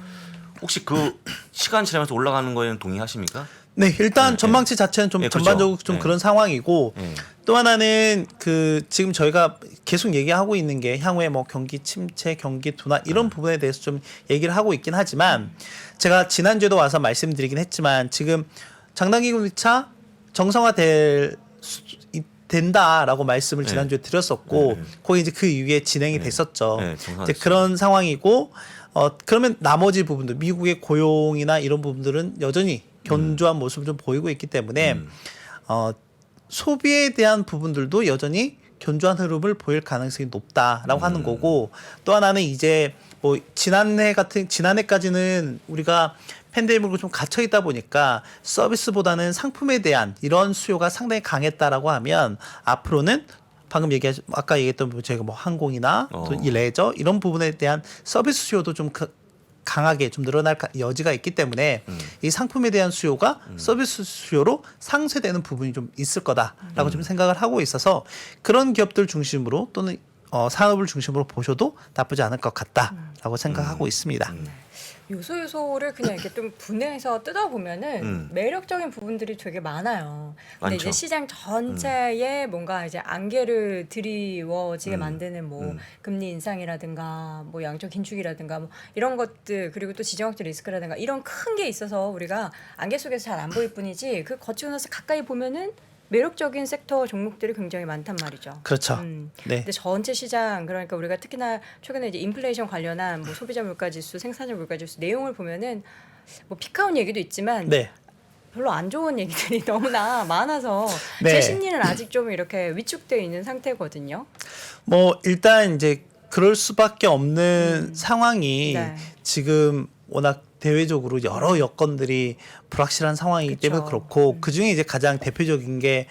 혹시 그 시간 지나면서 올라가는 거에는 동의하십니까? 네, 일단 전망치 자체는 좀 네, 그렇죠. 전반적으로 좀 네. 그런 상황이고 네. 또 하나는 그 지금 저희가 계속 얘기하고 있는 게 향후에 뭐 경기 침체, 경기 둔화 이런 부분에 대해서 좀 얘기를 하고 있긴 하지만 제가 지난주에도 와서 말씀드리긴 했지만 지금 장단기 금리차 정상화될 된다라고 말씀을 지난주에 드렸었고 거기 이제 그 이후에 진행이 됐었죠. 네, 이제 정상화됐어요. 그런 상황이고 그러면 나머지 부분들 미국의 고용이나 이런 부분들은 여전히 견조한 모습을 좀 보이고 있기 때문에 소비에 대한 부분들도 여전히 견조한 흐름을 보일 가능성이 높다라고 하는 거고 또 하나는 이제 뭐 지난해까지는 우리가 팬데믹으로 좀 갇혀 있다 보니까 서비스보다는 상품에 대한 이런 수요가 상당히 강했다라고 하면 앞으로는 방금 아까 얘기했던 저희가 뭐 항공이나 또 이 레저 이런 부분에 대한 서비스 수요도 좀 강하게 좀 늘어날 여지가 있기 때문에 이 상품에 대한 수요가 서비스 수요로 상쇄되는 부분이 좀 있을 거다라고 좀 생각을 하고 있어서 그런 기업들 중심으로 또는 산업을 중심으로 보셔도 나쁘지 않을 것 같다라고 생각하고 있습니다. 요소를 그냥 이렇게 좀 분해해서 뜯어보면은 매력적인 부분들이 되게 많아요. 근데 많죠. 이제 시장 전체에 뭔가 이제 안개를 드리워지게 만드는 뭐 금리 인상이라든가 뭐 양적 긴축이라든가 뭐 이런 것들 그리고 또 지정학적 리스크라든가 이런 큰 게 있어서 우리가 안개 속에서 잘 안 보일 뿐이지 그 거치고 나서 가까이 보면은 매력적인 섹터 종목들이 굉장히 많단 말이죠. 그렇죠. 네. 근데 전체 시장 그러니까 우리가 특히나 최근에 이제 인플레이션 관련한 뭐 소비자 물가지수, 생산자 물가지수 내용을 보면은 뭐 피크아웃 얘기도 있지만 네. 별로 안 좋은 얘기들이 너무나 많아서 네. 제 심리는 아직 좀 이렇게 위축되어 있는 상태거든요. 뭐 일단 이제 그럴 수밖에 없는 상황이 네. 지금 워낙 대외적으로 여러 여건들이 불확실한 상황이기 그쵸. 때문에 그렇고 그 중에 이제 가장 대표적인 게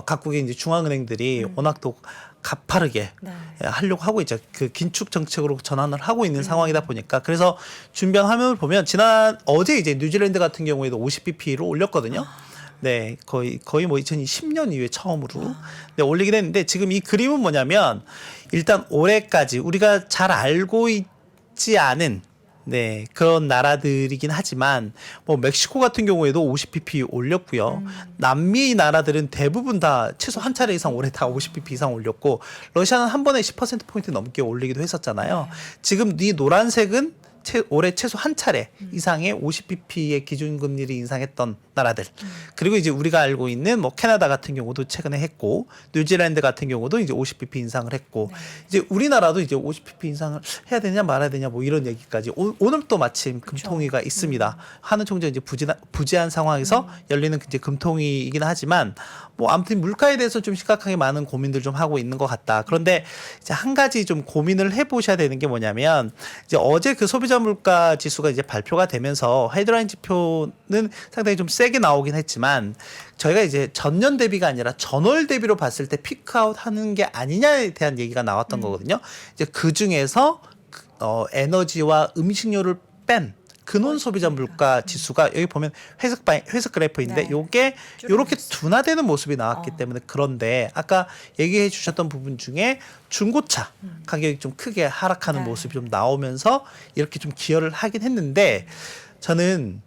각국의 이제 중앙은행들이 워낙 또 가파르게 네. 하려고 하고 있죠. 그 긴축 정책으로 전환을 하고 있는 상황이다 보니까 그래서 준비한 화면을 보면 어제 이제 뉴질랜드 같은 경우에도 50bp로 올렸거든요. 네, 거의 뭐 2010년 이후에 처음으로 네, 올리긴 했는데 지금 이 그림은 뭐냐면 일단 올해까지 우리가 잘 알고 있지 않은 네, 그런 나라들이긴 하지만 뭐 멕시코 같은 경우에도 50pp 올렸고요. 남미 나라들은 대부분 다 최소 한 차례 이상 올해 다 50pp 이상 올렸고 러시아는 한 번에 10% 포인트 넘게 올리기도 했었잖아요. 지금 이 노란색은 올해 최소 한 차례 이상의 50bp의 기준금리를 인상했던 나라들. 그리고 이제 우리가 알고 있는 뭐 캐나다 같은 경우도 최근에 했고 뉴질랜드 같은 경우도 이제 50bp 인상을 했고 이제 우리나라도 이제 50bp 인상을 해야 되냐 말아야 되냐 뭐 이런 얘기까지 오늘 또 마침 금통위가 있습니다. 하는 총재 이제 부재한 상황에서 열리는 이제 금통위이긴 하지만 뭐 아무튼 물가에 대해서 좀 심각하게 많은 고민들 좀 하고 있는 것 같다. 그런데 이제 한 가지 좀 고민을 해보셔야 되는 게 뭐냐면 이제 어제 그 소비자 물가 지수가 이제 발표가 되면서 헤드라인 지표는 상당히 좀 세게 나오긴 했지만 저희가 이제 전년 대비가 아니라 전월 대비로 봤을 때 피크아웃 하는 게 아니냐에 대한 얘기가 나왔던 거거든요. 이제 그 중에서 에너지와 음식료를 뺀 근원 소비자 물가 지수가 여기 보면 회색 그래프인데 네. 요게 요렇게 줄어들었어요. 둔화되는 모습이 나왔기 때문에 그런데 아까 얘기해 주셨던 부분 중에 중고차 가격이 좀 크게 하락하는 네. 모습이 좀 나오면서 이렇게 좀 기여를 하긴 했는데 저는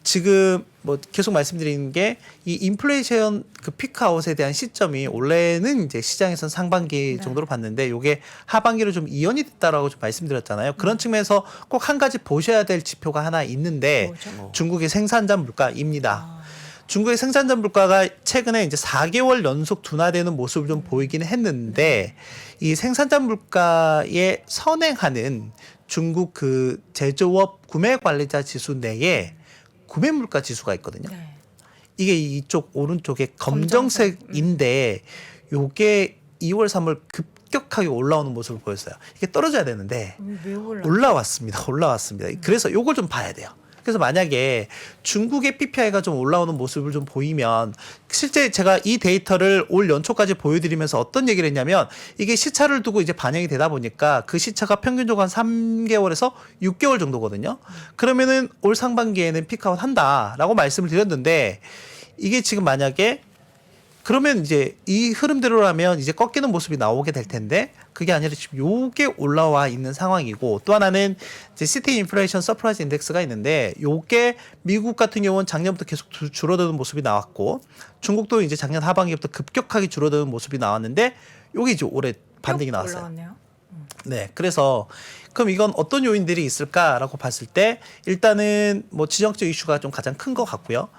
지금 뭐 계속 말씀드리는 게 이 인플레이션 그 피크아웃에 대한 시점이 원래는 이제 시장에서는 상반기 정도로 봤는데 요게 하반기로 좀 이연이 됐다라고 좀 말씀드렸잖아요. 그런 측면에서 꼭 한 가지 보셔야 될 지표가 하나 있는데 뭐죠? 중국의 생산자 물가입니다. 중국의 생산자 물가가 최근에 이제 4개월 연속 둔화되는 모습을 좀 보이긴 했는데 이 생산자 물가에 선행하는 중국 그 제조업 구매 관리자 지수 내에 구매 물가 지수가 있거든요. 네. 이게 이쪽 오른쪽에 검정색인데 요게 2월 3월 급격하게 올라오는 모습을 보였어요. 이게 떨어져야 되는데 왜 올라? 올라왔습니다. 그래서 요걸 좀 봐야 돼요. 그래서 만약에 중국의 PPI가 좀 올라오는 모습을 좀 보이면 실제 제가 이 데이터를 올 연초까지 보여드리면서 어떤 얘기를 했냐면 이게 시차를 두고 이제 반영이 되다 보니까 그 시차가 평균적으로 한 3개월에서 6개월 정도거든요. 그러면은 올 상반기에는 피크아웃 한다라고 말씀을 드렸는데 이게 지금 만약에 그러면 이제 이 흐름대로라면 이제 꺾이는 모습이 나오게 될 텐데 그게 아니라 지금 요게 올라와 있는 상황이고 또 하나는 이제 시티 인플레이션 서프라이즈 인덱스가 있는데 요게 미국 같은 경우는 작년부터 계속 줄어드는 모습이 나왔고 중국도 이제 작년 하반기부터 급격하게 줄어드는 모습이 나왔는데 요게 이제 올해 반등이 나왔어요. 올라왔네요. 네, 그래서 그럼 이건 어떤 요인들이 있을까라고 봤을 때 일단은 뭐 지정적 이슈가 좀 가장 큰 것 같고요.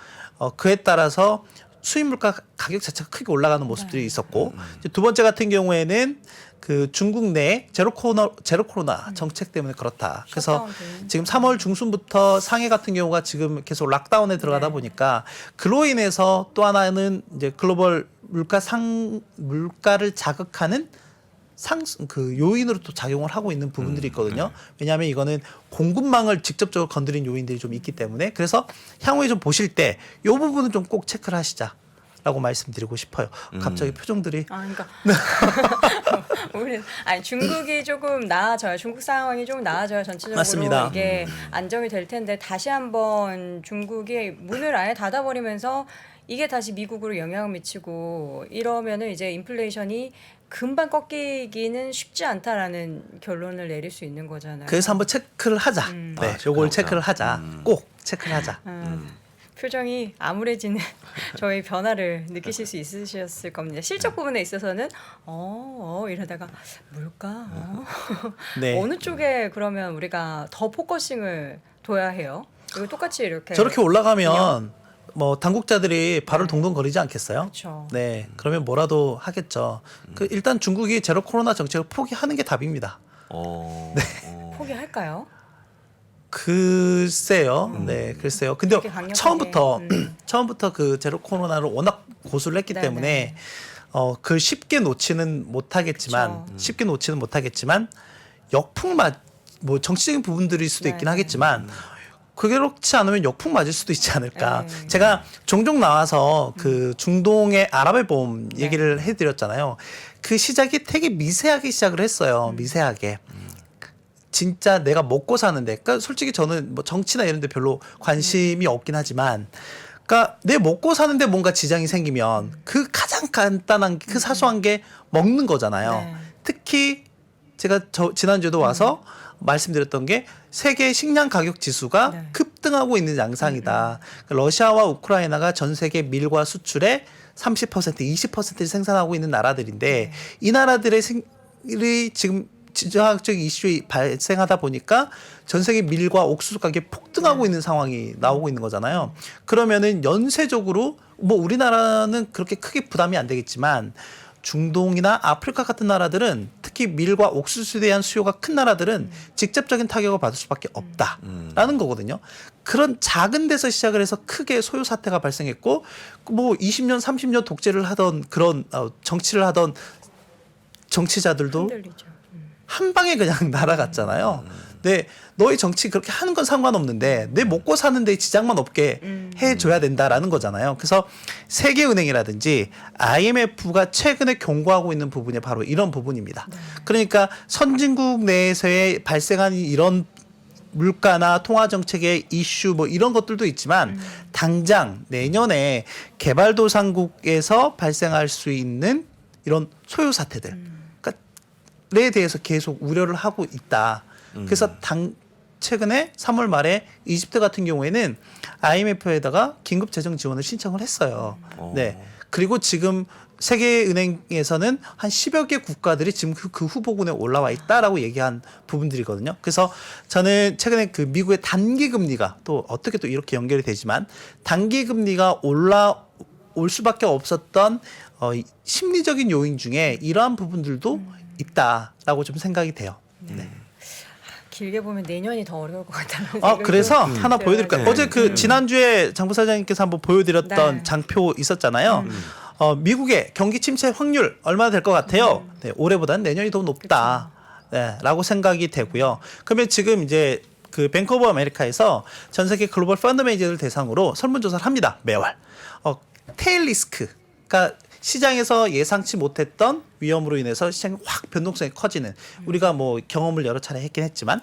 그에 따라서 수입 물가 가격 자체가 크게 올라가는 모습들이 있었고 이제 두 번째 같은 경우에는 그 중국 내 제로 코로나 정책 때문에 그렇다. 그래서 셧다운 지금 3월 중순부터 상해 같은 경우가 지금 계속 락다운에 들어가다 네. 보니까 그로 인해서 또 하나는 이제 글로벌 물가를 자극하는 그 요인으로 또 작용을 하고 있는 부분들이 있거든요. 왜냐하면 이거는 공급망을 직접적으로 건드린 요인들이 좀 있기 때문에 그래서 향후에 좀 보실 때 이 부분은 좀 꼭 체크를 하시자라고 말씀드리고 싶어요. 갑자기 표정들이 아, 그러니까 우리 아니 중국이 조금 나아져야 중국 상황이 조금 나아져야 전체적으로 맞습니다. 이게 안정이 될 텐데 다시 한번 중국이 문을 아예 닫아버리면서 이게 다시 미국으로 영향을 미치고 이러면은 이제 인플레이션이 금방 꺾이기는 쉽지 않다라는 결론을 내릴 수 있는 거잖아요. 그래서 한번 체크를 하자. 네, 아, 요걸 체크하자. 체크를 하자. 꼭 체크를 하자. 표정이 암울해지는 저희 변화를 느끼실 수 있으셨을 겁니다. 실적 부분에 있어서는 이러다가 물가 네. 어느 쪽에 그러면 우리가 더 포커싱을 둬야 해요? 이거 똑같이 이렇게 저렇게 올라가면 뭐 당국자들이 발을 동동거리지 않겠어요? 그렇죠. 네, 그러면 뭐라도 하겠죠. 그 일단 중국이 제로 코로나 정책을 포기하는 게 답입니다. 포기할까요? 글쎄요. 네, 글쎄요. 근데 그렇게 강력하게, 처음부터 그 제로 코로나를 워낙 고수를 했기 네네. 때문에 그 쉽게 놓지는 못하겠지만 그쵸. 쉽게 놓지는 못하겠지만 뭐 정치적인 부분들일 수도 있긴 네네. 하겠지만 그렇지 않으면 역풍 맞을 수도 있지 않을까. 네. 제가 종종 나와서 그 중동의 아랍의 봄 얘기를 해드렸잖아요. 그 시작이 되게 미세하게 시작을 했어요. 미세하게. 진짜 내가 먹고 사는데, 그러니까 솔직히 저는 뭐 정치나 이런 데 별로 관심이 없긴 하지만, 그러니까 내 먹고 사는데 뭔가 지장이 생기면 그 가장 간단한 그 사소한 게 먹는 거잖아요. 네. 특히 제가 지난주에도 와서 말씀드렸던 게 세계 식량 가격 지수가 네. 급등하고 있는 양상이다. 그러니까 러시아와 우크라이나가 전 세계 밀과 수출의 30%, 20%를 생산하고 있는 나라들인데 이 나라들의 지금 지정학적 이슈가 발생하다 보니까 전 세계 밀과 옥수수 가격이 폭등하고 있는 상황이 나오고 있는 거잖아요. 그러면은 연쇄적으로 뭐 우리나라는 그렇게 크게 부담이 안 되겠지만 중동이나 아프리카 같은 나라들은 특히 밀과 옥수수에 대한 수요가 큰 나라들은 직접적인 타격을 받을 수밖에 없다라는 거거든요. 그런 작은 데서 시작을 해서 크게 소요 사태가 발생했고 뭐 20년, 30년 독재를 하던 그런 정치를 하던 정치자들도 흔들리죠. 한 방에 그냥 날아갔잖아요. 네, 너희 정치 그렇게 하는 건 상관없는데 내 먹고 사는데 지장만 없게 해줘야 된다라는 거잖아요. 그래서 세계은행이라든지 IMF가 최근에 경고하고 있는 부분이 바로 이런 부분입니다. 그러니까 선진국 내에서의 발생한 이런 물가나 통화 정책의 이슈 뭐 이런 것들도 있지만 당장 내년에 개발도상국에서 발생할 수 있는 이런 소요 사태들 에 대해서 계속 우려를 하고 있다. 그래서 최근에 3월 말에 이집트 같은 경우에는 IMF에다가 긴급 재정 지원을 신청을 했어요. 네. 그리고 지금 세계은행에서는 한 10여 개 국가들이 지금 그 후보군에 올라와 있다라고 얘기한 부분들이거든요. 그래서 저는 최근에 그 미국의 단기 금리가 또 어떻게 또 이렇게 연결이 되지만 단기 금리가 올라올 수밖에 없었던 심리적인 요인 중에 이러한 부분들도 있다라고 좀 생각이 돼요. 네. 길게 보면 내년이 더 어려울 것 같다는 생각이 그래서 좀 하나 보여드릴까요? 들어요. 어제 그 지난주에 장 부사장님께서 한번 보여드렸던 네. 장표 있었잖아요. 미국의 경기 침체 확률 얼마나 될 것 같아요? 네, 올해보다는 내년이 더 높다. 네, 라고 생각이 되고요. 그러면 지금 이제 그 뱅크 오브 아메리카에서 전 세계 글로벌 펀드 매니저들 대상으로 설문조사를 합니다. 매월. 테일 리스크가 시장에서 예상치 못했던 위험으로 인해서 시장이 확 변동성이 커지는 우리가 뭐 경험을 여러 차례 했긴 했지만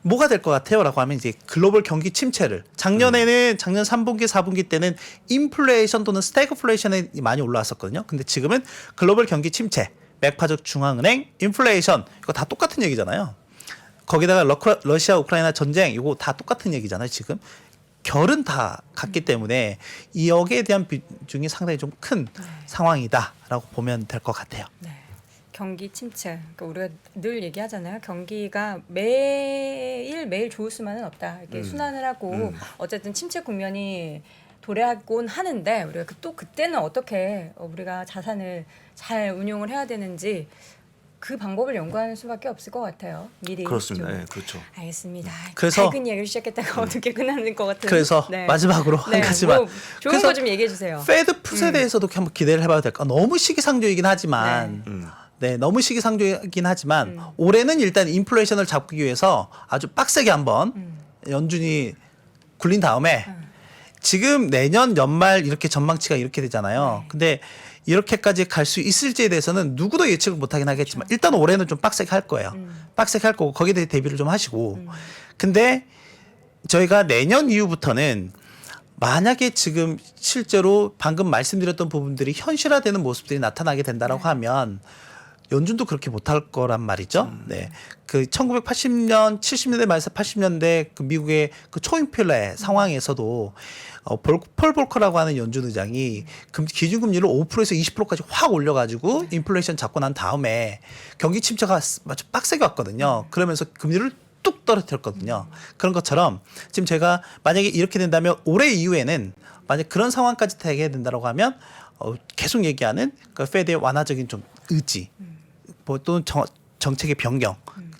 뭐가 될 것 같아요? 라고 하면 이제 글로벌 경기 침체를 작년 3분기, 4분기 때는 인플레이션 또는 스태그플레이션이 많이 올라왔었거든요. 근데 지금은 글로벌 경기 침체, 맥파적 중앙은행, 인플레이션 이거 다 똑같은 얘기잖아요. 거기다가 러시아 우크라이나 전쟁 이거 다 똑같은 얘기잖아요. 지금. 결은 다 같기 때문에 이 여기에 대한 비중이 상당히 좀 큰 상황이다라고 보면 될 것 같아요. 네. 경기 침체. 그러니까 우리가 늘 얘기하잖아요. 경기가 매일 좋을 수만은 없다. 이렇게 순환을 하고 어쨌든 침체 국면이 도래하곤 하는데 우리가 또 그때는 어떻게 우리가 자산을 잘 운용을 해야 되는지 그 방법을 연구하는 수밖에 없을 것 같아요. 미리. 그렇습니다. 좀. 예, 그렇죠. 알겠습니다. 그래서- 밝은 이야기를 시작했다가 어떻게 끝나는 것 같은. 그래서 마지막으로 한 가지만. 뭐 좋은 그래서 거 좀 얘기해 주세요. 페드 풋에 대해서도 한번 기대를 해봐도 될까? 너무 시기상조이긴 하지만, 너무 시기상조이긴 하지만 올해는 일단 인플레이션을 잡기 위해서 아주 빡세게 한번 연준이 굴린 다음에 지금 내년 연말 이렇게 전망치가 이렇게 되잖아요. 근데 이렇게까지 갈 수 있을지에 대해서는 누구도 예측을 못하긴 하겠지만 일단 올해는 좀 빡세게 할 거예요. 빡세게 할 거고 거기에 대해 대비를 좀 하시고. 근데 저희가 내년 이후부터는 만약에 지금 실제로 방금 말씀드렸던 부분들이 현실화되는 모습들이 나타나게 된다라고 하면 연준도 그렇게 못할 거란 말이죠. 네. 그 1980년, 70년대 말에서 80년대 그 미국의 그 초인플레 상황에서도 폴 볼커라고 하는 연준 의장이 기준금리를 5%에서 20%까지 확 올려가지고 인플레이션 잡고 난 다음에 경기 침체가 아주 빡세게 왔거든요. 그러면서 금리를 뚝 떨어뜨렸거든요. 그런 것처럼 지금 제가 만약에 이렇게 된다면 올해 이후에는 만약 그런 상황까지 되게 된다고 하면 계속 얘기하는 그 페드의 완화적인 좀 의지 뭐 또는 정책의 변경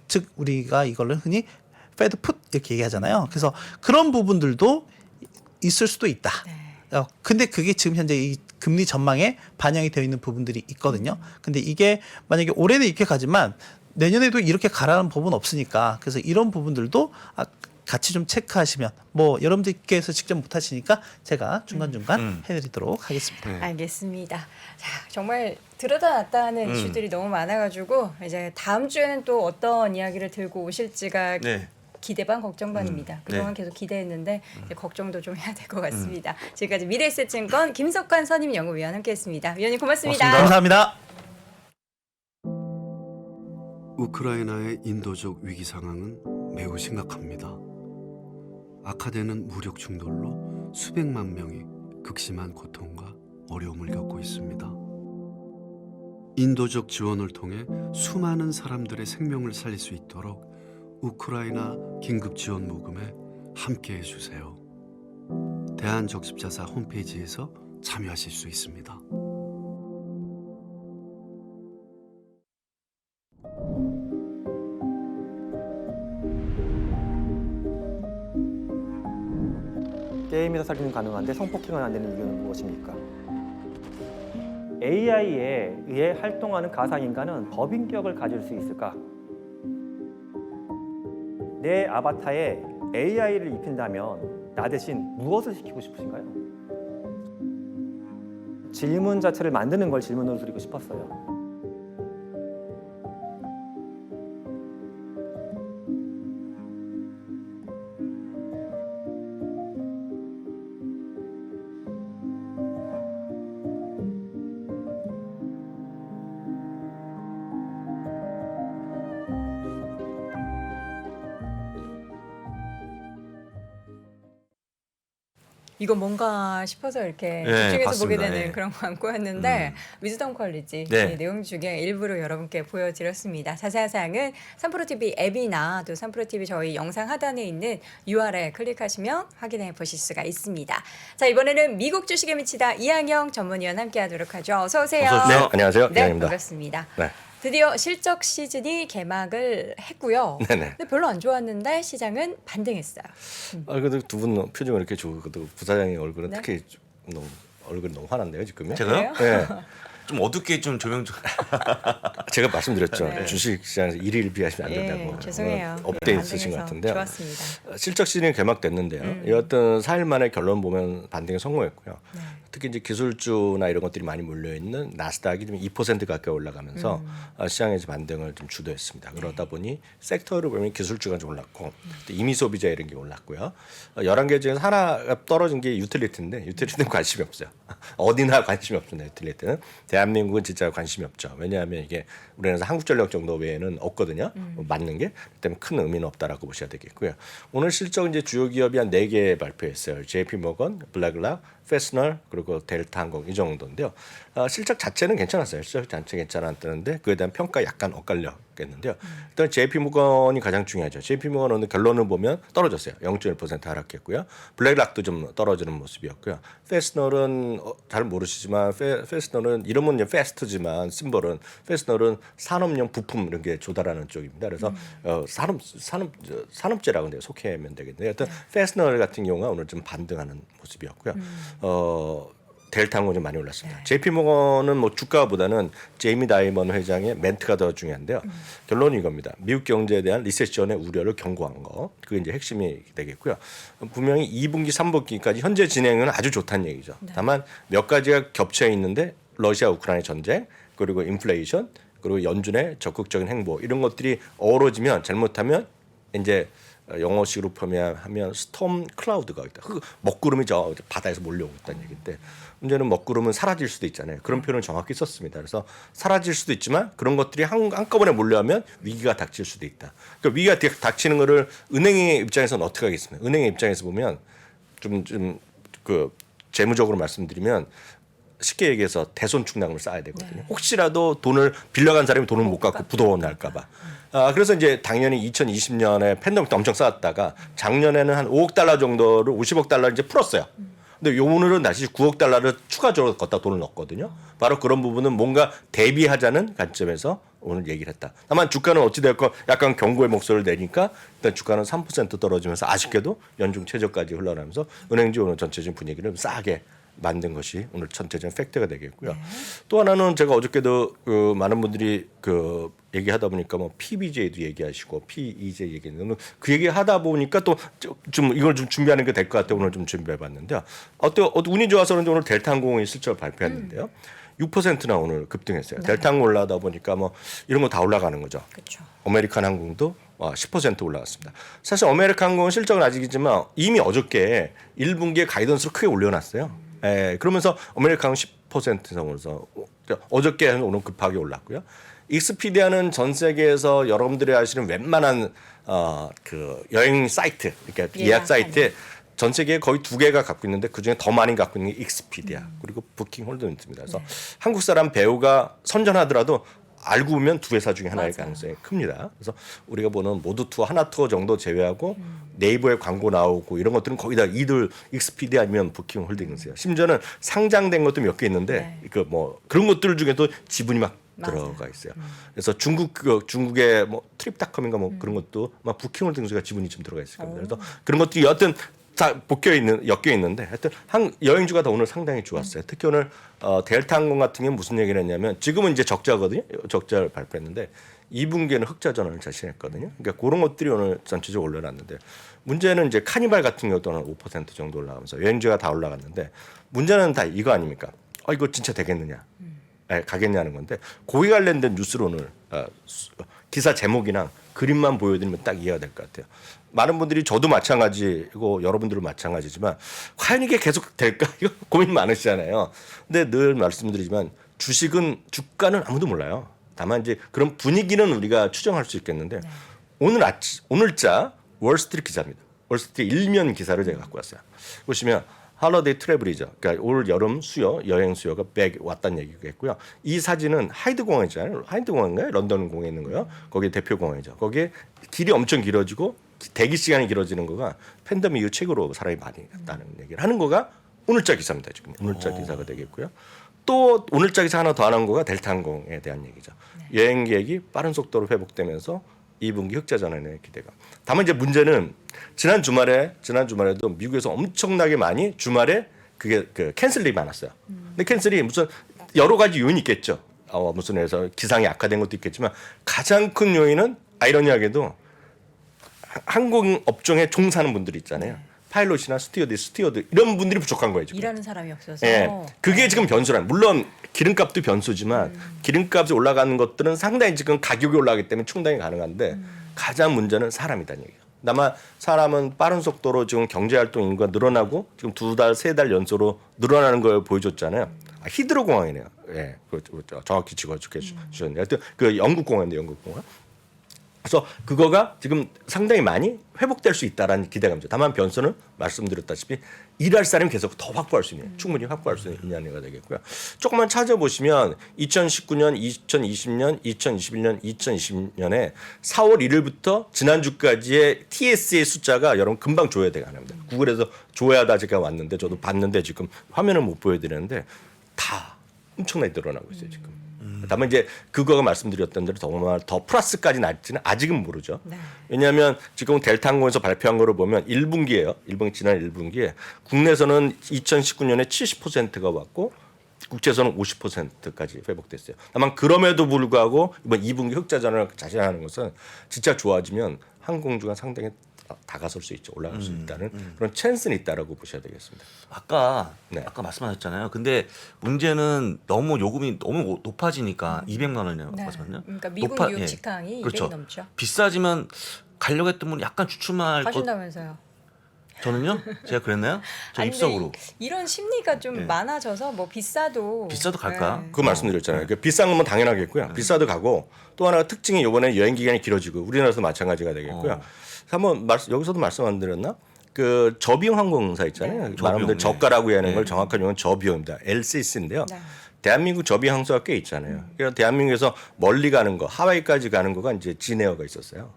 즉 우리가 이걸로 흔히 페드 풋 이렇게 얘기하잖아요. 그래서 그런 부분들도 있을 수도 있다. 근데 그게 지금 현재 이 금리 전망에 반영이 되어 있는 부분들이 있거든요. 근데 이게 만약에 올해는 이렇게 가지만 내년에도 이렇게 가라는 법은 없으니까 그래서 이런 부분들도 같이 좀 체크하시면 뭐 여러분들께서 직접 못 하시니까 제가 중간중간 해드리도록 하겠습니다. 알겠습니다. 자, 정말 들여다 놨다 하는 이슈들이 너무 많아가지고 이제 다음 주에는 또 어떤 이야기를 들고 오실지가 네. 기대 반 걱정 반입니다. 그동안 계속 기대했는데 이제 걱정도 좀 해야 될 것 같습니다. 지금까지 미래에셋증권 김석관 선임연구위원 함께했습니다. 위원님 고맙습니다. 감사합니다. 우크라이나의 인도적 위기 상황은 매우 심각합니다. 악화되는 무력 충돌로 수백만 명이 극심한 고통과 어려움을 겪고 있습니다. 인도적 지원을 통해 수많은 사람들의 생명을 살릴 수 있도록 우크라이나 긴급지원 모금에 함께해 주세요. 대한적십자사 홈페이지에서 참여하실 수 있습니다. 게임에서 살인은 가능한데 성폭행은 안 되는 이유는 무엇입니까? AI에 의해 활동하는 가상인간은 법인격을 가질 수 있을까? 내 아바타에 AI를 입힌다면 나 대신 무엇을 시키고 싶으신가요? 질문 자체를 만드는 걸 질문으로 드리고 싶었어요. 이거 뭔가 싶어서 이렇게 네, 집중해서 보게 봤습니다. 되는 예. 그런 광고였는데 위즈덤 퀄리지 네. 이 내용 중에 일부를 여러분께 보여드렸습니다. 자세한 사항은 3프로TV 앱이나 또 3프로TV 저희 영상 하단에 있는 URL 클릭하시면 확인해 보실 수가 있습니다. 자, 이번에는 미국 주식에 미치다 이항영 전문위원 함께하도록 하죠. 어서 오세요. 어서 오십시오. 네, 안녕하세요. 네, 이항입니다. 반갑습니다. 네. 드디어 실적 시즌이 개막을 했고요. 네네. 근데 별로 안 좋았는데 시장은 반등했어요. 그래도 두 분 표정이 이렇게 좋고 또 부사장의 얼굴은 네. 특히 너무 얼굴이 너무 화난데요 지금요? 제가요? 네. 좀 어둡게 좀 조명 좀. 제가 말씀드렸죠. 네. 주식시장에서 일일 비하시면 안 된다고. 죄송해요. 업데이트 반등해서 쓰신 것 같은데요. 좋았습니다. 실적 시즌이 개막됐는데요. 이 어떤 4일 만에 결론 보면 반등에 성공했고요. 네. 특히 이제 기술주나 이런 것들이 많이 몰려 있는 나스닥이 좀 2% 가까이 올라가면서 시장에서 반등을 좀 주도했습니다. 그러다 보니 섹터를 보면 기술주가 좀 올랐고 또 임의 소비자 이런 게 올랐고요. 11개 중에서 하나가 떨어진 게 유틸리티인데 유틸리티는 관심이 없어요. 어디나 관심이 없습니다. 유틸리티는 대한민국은 진짜 관심이 없죠. 왜냐하면 이게 우리나라에서 한국전력 정도 외에는 없거든요. 맞는 게 때문에 큰 의미는 없다라고 보셔야 되겠고요. 오늘 실적 이제 주요 기업이 한 4개 발표했어요. JP 모건, 블랙락, 페스널 그리고 델타 항공 이 정도인데요. 실적 자체는 괜찮았어요. 실적 자체 괜찮았다는데 그에 대한 평가 약간 엇갈렸겠는데요. 일단 JP 모건이 가장 중요하죠. JP 모건 오늘 결론을 보면 떨어졌어요. 0.1% 하락했고요. 블랙락도 좀 떨어지는 모습이었고요. 페스널은 잘 모르시지만 페스널은 이름은 이제 페스트지만 심벌은 페스널은 산업용 부품 이런 게 조달하는 쪽입니다. 그래서 산업재라고 속해면 되겠는데 하여튼 페스널 같은 경우가 오늘 좀 반등하는 모습이었고요. 델타 항공이 좀 많이 올랐습니다. JP 모건은 뭐 주가보다는 제이미 다이먼 회장의 멘트가 더 중요한데요. 결론은 이겁니다. 미국 경제에 대한 리세션의 우려를 경고한 거. 그게 이제 핵심이 되겠고요. 분명히 2분기, 3분기까지 현재 진행은 아주 좋다는 얘기죠. 다만 몇 가지가 겹쳐 있는데 러시아 우크라이나 전쟁 그리고 인플레이션 그리고 연준의 적극적인 행보 이런 것들이 어우러지면 잘못하면 이제 영어식으로 표현하면 스톰 클라우드가 있다. 그 먹구름이 저 바다에서 몰려오고 있다는 얘기인데 문제는 먹구름은 사라질 수도 있잖아요. 그런 표현을 정확히 썼습니다. 그래서 사라질 수도 있지만 그런 것들이 한꺼번에 몰려오면 위기가 닥칠 수도 있다. 그러니까 위기가 닥치는 거를 은행의 입장에서는 어떻게 하겠습니까? 은행의 입장에서 보면 좀 그 재무적으로 말씀드리면 쉽게 얘기해서 대손 충당을 쌓아야 되거든요. 혹시라도 돈을 빌려간 사람이 돈을 못 갚고 부도가 날까 봐. 그래서 이제 당연히 2020년에 팬데믹 때 엄청 쌓았다가 작년에는 한 5억 달러 정도를 50억 달러 이제 풀었어요. 근데 오늘은 다시 9억 달러를 추가적으로 걷다 돈을 넣었거든요. 바로 그런 부분은 뭔가 대비하자는 관점에서 오늘 얘기를 했다. 다만 주가는 어찌됐건 약간 경고의 목소리를 내니까 일단 주가는 3% 떨어지면서 아쉽게도 연중 최저까지 흘러나면서 은행지 오늘 전체적인 분위기를 싸게 만든 것이 오늘 전체적인 팩트가 되겠고요. 또 하나는 제가 어저께도 그 많은 분들이 그 얘기하다 보니까 뭐 PBJ도 얘기하시고 PEJ 얘기했는데 그 얘기하다 보니까 또 좀 이걸 좀 준비하는 게 될 것 같아요. 오늘 좀 준비해봤는데요. 운이 좋아서 그런지 오늘 델타 항공이 실적을 발표했는데요. 6%나 오늘 급등했어요. 델타 항공 올라가다 보니까 뭐 이런 거 다 올라가는 거죠. 그렇죠. 아메리칸 항공도 10% 올라갔습니다. 사실 아메리칸 항공은 실적은 아직이지만 이미 어저께 1분기에 가이던스를 크게 올려놨어요. 그러면서 아메리칸 10% 이상으로서 어저께 오늘 급하게 올랐고요. 익스피디아는 전 세계에서 여러분들이 아시는 웬만한 그 여행 사이트, 그러니까 예약 사이트에 전 세계에 거의 2개가 갖고 있는데 그중에 더 많이 갖고 있는 게 익스피디아 그리고 부킹 홀더입니다. 그래서 한국 사람 배우가 선전하더라도 알고 보면 두 회사 중에 하나일 가능성이 큽니다. 그래서 우리가 보는 모두 투어, 하나 투어 정도 제외하고 네이버에 광고 나오고 이런 것들은 거의 다 이들 익스피디아 아니면 부킹 홀딩스예요. 심지어는 상장된 것도 몇 개 있는데 그 뭐 그런 것들 중에도 지분이 막 들어가 있어요. 그래서 중국의 뭐 트립닷컴인가 뭐 그런 것도 막 부킹 홀딩스가 지분이 좀 들어가 있을 겁니다. 그래서 그런 것들이 여하튼 다 엮여 있는데 하여튼 여행주가 다 오늘 상당히 좋았어요. 특히 오늘 델타 항공 같은 경우는 무슨 얘기를 했냐면 지금은 이제 적자거든요. 적자를 발표했는데 2분기에는 흑자 전환을 자신했거든요. 그러니까 그런 것들이 오늘 전체적으로 올려놨는데 문제는 이제 카니발 같은 경우도 한 5% 정도 올라가면서 여행주가 다 올라갔는데 문제는 다 이거 아닙니까? 이거 진짜 되겠느냐? 가겠냐는 건데 고기 관련된 뉴스로 오늘 기사 제목이랑 그림만 보여드리면 딱 이해가 될 것 같아요. 많은 분들이 저도 마찬가지고 여러분들도 마찬가지지만 과연 이게 계속 될까 이거 고민 많으시잖아요. 근데 늘 말씀드리지만 주가는 아무도 몰라요. 다만 이제 그런 분위기는 우리가 추정할 수 있겠는데 오늘자 월스트리트 기사입니다. 월스트리트 일면 기사를 제가 갖고 왔어요. 보시면 할러데이 트래블이죠. 그러니까 올 여름 여행 수요가 100 왔다는 얘기겠고요. 이 사진은 하이드 공항이잖아요. 하이드 공항인가요? 런던 공항에 있는 거요. 거기 대표 공항이죠. 거기에 길이 엄청 길어지고 대기 시간이 길어지는 거가 팬데믹 이후 최고로 사람이 많이 갔다는 얘기를 하는 거가 오늘자 기사입니다. 지금 오늘자 기사가 되겠고요. 또 오늘자 기사 하나 더 하는 거가 델타 항공에 대한 얘기죠. 여행 계획이 빠른 속도로 회복되면서 2분기 흑자 전환의 기대가. 다만 이제 문제는 지난 주말에도 미국에서 엄청나게 많이 주말에 그게 캔슬이 많았어요. 근데 캔슬이 무슨 여러 가지 요인이 있겠죠. 무슨 해서 기상이 악화된 것도 있겠지만 가장 큰 요인은 아이러니하게도 항공 업종에 종사하는 분들이 있잖아요. 파일럿이나 스튜어드 이런 분들이 부족한 거예요. 지금. 일하는 사람이 없어서. 그게 지금 변수란. 물론 기름값도 변수지만 기름값이 올라가는 것들은 상당히 지금 가격이 올라가기 때문에 충당이 가능한데 가장 문제는 사람이다는 얘기예요. 다만 사람은 빠른 속도로 지금 경제활동 인구가 늘어나고 지금 2달, 3달 연속으로 늘어나는 걸 보여줬잖아요. 히드로 공항이네요. 정확히 짚어주셨네요. 하여튼 그 영국 공항인데 영국 공항. 그래서 그거가 지금 상당히 많이 회복될 수 있다라는 기대감이죠. 다만 변수는 말씀드렸다시피 일할 사람이 계속 더 확보할 수 있는, 충분히 확보할 수 있느냐가 되겠고요. 조금만 찾아보시면 2019년, 2020년, 2021년, 2020년에 4월 1일부터 지난주까지의 TS의 숫자가 여러분 금방 조회돼가 합니다. 구글에서 조회하다 제가 왔는데 저도 봤는데 지금 화면을 못 보여드리는데 다 엄청나게 늘어나고 있어요 지금. 다만 이제 그거가 말씀드렸던 대로 정말 더 플러스까지 날지는 아직은 모르죠. 네. 왜냐하면 지금 델타 항공에서 발표한 거를 보면 1분기예요. 지난 1분기에 국내에서는 2019년에 70%가 왔고 국제에서는 50%까지 회복됐어요. 다만 그럼에도 불구하고 이번 2분기 흑자 전환을 자신하는 것은 진짜 좋아지면 항공주가 상당히 다가설 수 있죠. 올라갈 수 있다는 그런 찬스는 있다라고 보셔야 되겠습니다. 아까 네. 말씀하셨잖아요. 근데 문제는 너무 요금이 너무 높아지니까 200만 원이라고 네. 말씀하셨나요? 그러니까 미국 높아- 뉴욕 예. 직항이 그렇죠. 200이 넘죠. 비싸지면 가려고 했던 분 약간 주춤할 것. 하신다면서요. 저는요? 제가 그랬나요? 저 아니, 근데 입석으로. 이런 심리가 좀 네. 많아져서 뭐 비싸도 갈까요? 네. 그거 말씀드렸잖아요. 비싼 건 당연하겠고요. 비싸도 가고 또 하나 특징이 이번에 여행 기간이 길어지고 우리나라에서 마찬가지가 되겠고요. 한번 여기서도 말씀 안 드렸나? 그 저비용 항공사 있잖아요. 말하면 저비용, 저가라고 하는 네. 걸 정확한 용어는 저비용입니다. LCC인데요. 네. 대한민국 저비용 항공사가 꽤 있잖아요. 그래서 대한민국에서 멀리 가는 거, 하와이까지 가는 거가 이제 진에어가 있었어요.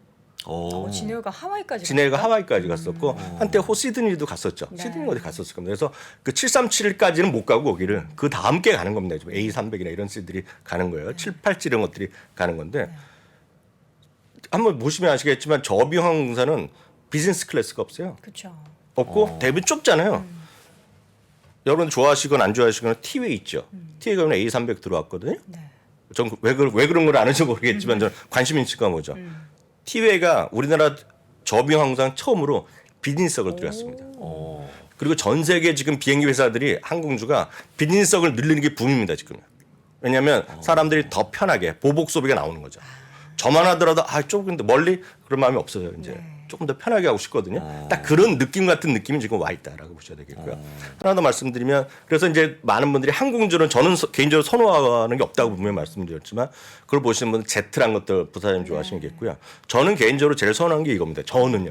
진해가 하와이까지 진해가 갔어요? 하와이까지 갔었고 한때 시드니도 갔었죠. 네. 시드니 어디 갔었을 겁니다. 그래서 그 737까지는 못 가고 거기를 그 다음 게 가는 겁니다. 지금 A300이나 이런 씨들이 가는 거예요. 787 이런 것들이 가는 건데 한번 보시면 아시겠지만 저비용 항공사는 비즈니스 클래스가 없어요. 그렇죠. 없고 대비 좁잖아요. 여러분 좋아하시건 안 좋아하시건 T웨이 있죠. T웨이가 오늘 A300 들어왔거든요. 네. 전 왜 그런 걸 아는지 모르겠지만 저는 관심 있는 치가 뭐죠. T웨이가 우리나라 저비용 항공사 처음으로 비즈니스석을 들였습니다. 그리고 전 세계 지금 비행기 회사들이 항공주가 비즈니스석을 늘리는 게 붐입니다 지금. 왜냐하면 사람들이 더 편하게 보복 소비가 나오는 거죠. 저만 하더라도 조금 더 멀리 그런 마음이 없어요. 이제 조금 더 편하게 하고 싶거든요. 딱 그런 느낌 같은 느낌이 지금 와 있다라고 보셔야 되겠고요. 하나 더 말씀드리면 그래서 이제 많은 분들이 항공주는 저는 개인적으로 선호하는 게 없다고 분명히 말씀드렸지만 그걸 보시는 분은 제트란 것들 부사장님 좋아하시겠고요. 저는 개인적으로 제일 선호하는 게 이겁니다. 저는요.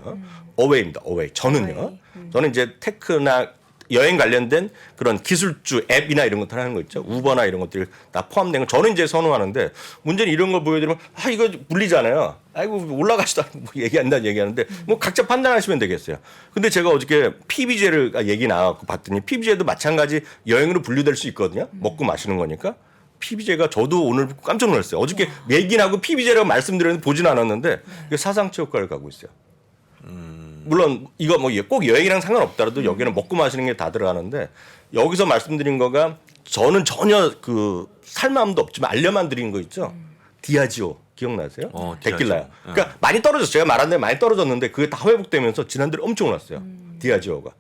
어웨이입니다. 어웨이. 저는요. 저는 이제 테크나 여행 관련된 그런 기술주 앱이나 이런 것들 하는 거 있죠. 우버나 이런 것들이 다 포함된 거 저는 이제 선호하는데 문제는 이런 걸 보여드리면 이거 물리잖아요. 아이고 올라가시다 뭐 얘기하는데 뭐 각자 판단하시면 되겠어요. 근데 제가 어저께 PBJ를 얘기 나와갖고 봤더니 PBJ도 마찬가지 여행으로 분류될 수 있거든요. 먹고 마시는 거니까. PBJ가 저도 오늘 깜짝 놀랐어요. 어저께 얘기나고 PBJ라고 말씀드렸는데 보진 않았는데 이게 사상체육관을 가고 있어요. 물론 이거 뭐 꼭 여행이랑 상관없더라도 여기는 먹고 마시는 게 다 들어가는데 여기서 말씀드린 거가 저는 전혀 그 살 마음도 없지만 알려만 드린 거 있죠. 디아지오 기억나세요? 데킬라요. 그러니까 많이 떨어졌어요. 제가 말한 대로 많이 떨어졌는데 그게 다 회복되면서 지난달에 엄청 올랐어요. 디아지오가.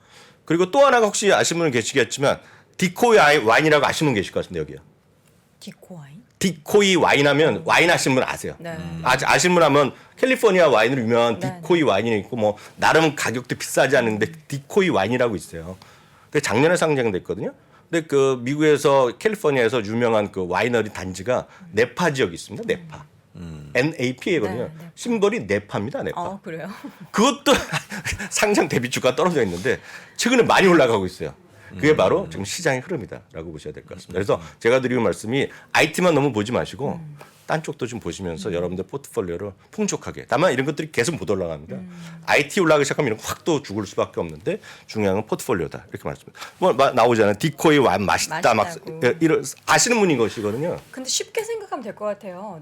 그리고 또 하나가 혹시 아시는 분 계시겠지만 디코이 와인이라고 아시는 분 계실 것 같은데 여기요. 디코와인? 디코이 와인 하면 와인 하시는 분 아세요? 네. 아시는 분 하면 캘리포니아 와인으로 유명한 네. 디코이 와인이 있고 뭐 나름 가격도 비싸지 않은데 디코이 와인이라고 있어요. 근데 작년에 상장됐거든요. 근데 그 미국에서 캘리포니아에서 유명한 그 와이너리 단지가 네파 지역이 있습니다. 네파. NAP거든요. 네, 네파. 심벌이 네파입니다. 네파. 그래요? 그것도 상장 대비 주가 떨어져 있는데 최근에 많이 올라가고 있어요. 그게 바로 지금 시장의 흐름이다라고 보셔야 될 것 같습니다. 그래서 제가 드리는 말씀이 IT만 너무 보지 마시고 딴 쪽도 좀 보시면서 여러분들 포트폴리오를 풍족하게. 다만 이런 것들이 계속 못 올라갑니다. IT 올라가기 시작하면 이런 확 또 죽을 수밖에 없는데 중요한 건 포트폴리오다. 이렇게 말씀드립니다. 뭐 나오잖아요. 디코이 와인 맛있다. 막 이런 아시는 분인 것이거든요. 근데 쉽게 생각하면 될 것 같아요.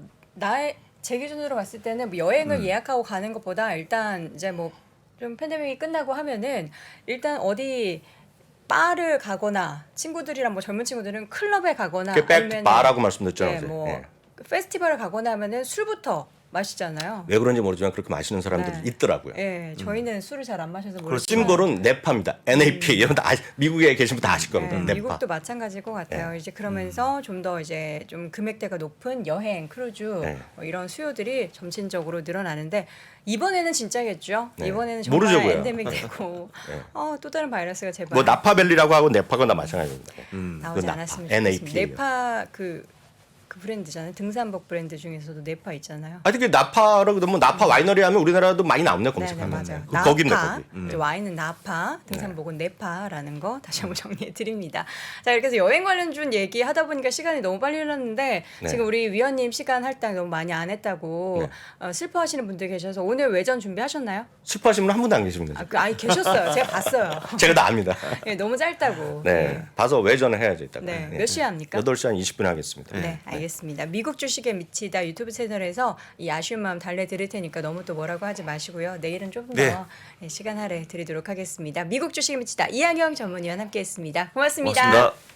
제 기준으로 봤을 때는 뭐 여행을 예약하고 가는 것보다 일단 이제 뭐 좀 팬데믹이 끝나고 하면은 일단 어디 바를 가거나 친구들이랑 뭐 젊은 친구들은 클럽에 가거나 백 바라고 말씀드렸잖아요. 네, 뭐 예. 페스티벌을 가거나 하면은 술부터 마시잖아요. 왜 그런지 모르지만 그렇게 마시는 사람들이 네. 있더라고요. 예, 저희는 술을 잘 안 마셔서 그리고 모르지만 심볼은 네파입니다. NAP. 여러분 다 미국에 계신 분 다 아실 겁니다. 네, 네파. 미국도 마찬가지일 것 같아요. 이제 그러면서 좀 더 이제 좀 금액대가 높은 여행, 크루즈 네. 뭐 이런 수요들이 점진적으로 늘어나는데 이번에는 진짜겠죠. 네. 이번에는 정말 모르죠, 그거요. 엔데믹 되고 네. 또 다른 바이러스가 제발 뭐 나파밸리라고 하고 네파가 다 마찬가지입니다. 나오지 그 않았으면 나파, 좋겠습니다. NAP. 네파 그 그 브랜드잖아요. 등산복 브랜드 중에서도 네파 있잖아요. 아니 그 나파라고 그러면 나파 와이너리 하면 우리나라도 많이 나오네 검색하면. 맞아요. 거기네 나파, 거기. 이제 와인은 나파, 등산복은 네파라는 거 다시 한번 정리해 드립니다. 자, 이렇게 해서 여행 관련준 얘기하다 보니까 시간이 너무 빨리 흘렀는데 네. 지금 우리 위원님 시간 할당 너무 많이 안 했다고 슬퍼하시는 분들 계셔서 오늘 외전 준비하셨나요? 슬퍼하시면 한 분도 안 계십니다. 아니 계셨어요. 제가 봤어요. 제가 다 압니다. 네, 너무 짧다고. 네. 봐서 외전을 해야죠 이따가. 네. 몇 시에 합니까? 8시 한 20분에 하겠습니다. 네, 알겠습니다. 미국 주식에 미치다 유튜브 채널에서 이 아쉬운 마음 달래드릴 테니까 너무 또 뭐라고 하지 마시고요. 내일은 좀 더 네. 시간 할애 드리도록 하겠습니다. 미국 주식에 미치다 이한영 전문위원 함께했습니다. 고맙습니다. 고맙습니다.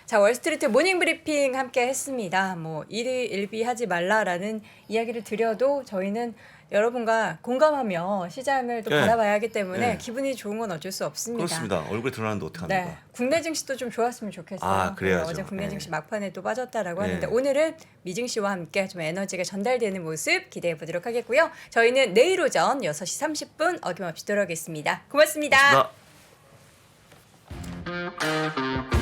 자, 월스트리트 모닝 브리핑 함께 했습니다. 뭐 일비하지 말라라는 이야기를 드려도 저희는 여러분과 공감하며 시장을 또 네. 바라봐야 하기 때문에 네. 기분이 좋은 건 어쩔 수 없습니다. 그렇습니다. 얼굴에 드러나는데 어떡합니까? 네, 국내 증시도 좀 좋았으면 좋겠어요. 아, 그래야죠. 어제 국내 네. 증시 막판에 또 빠졌다라고 네. 하는데 오늘은 미증 씨와 함께 좀 에너지가 전달되는 모습 기대해 보도록 하겠고요. 저희는 내일 오전 6시 30분 어김없이 돌아오겠습니다. 고맙습니다. 고맙습니다.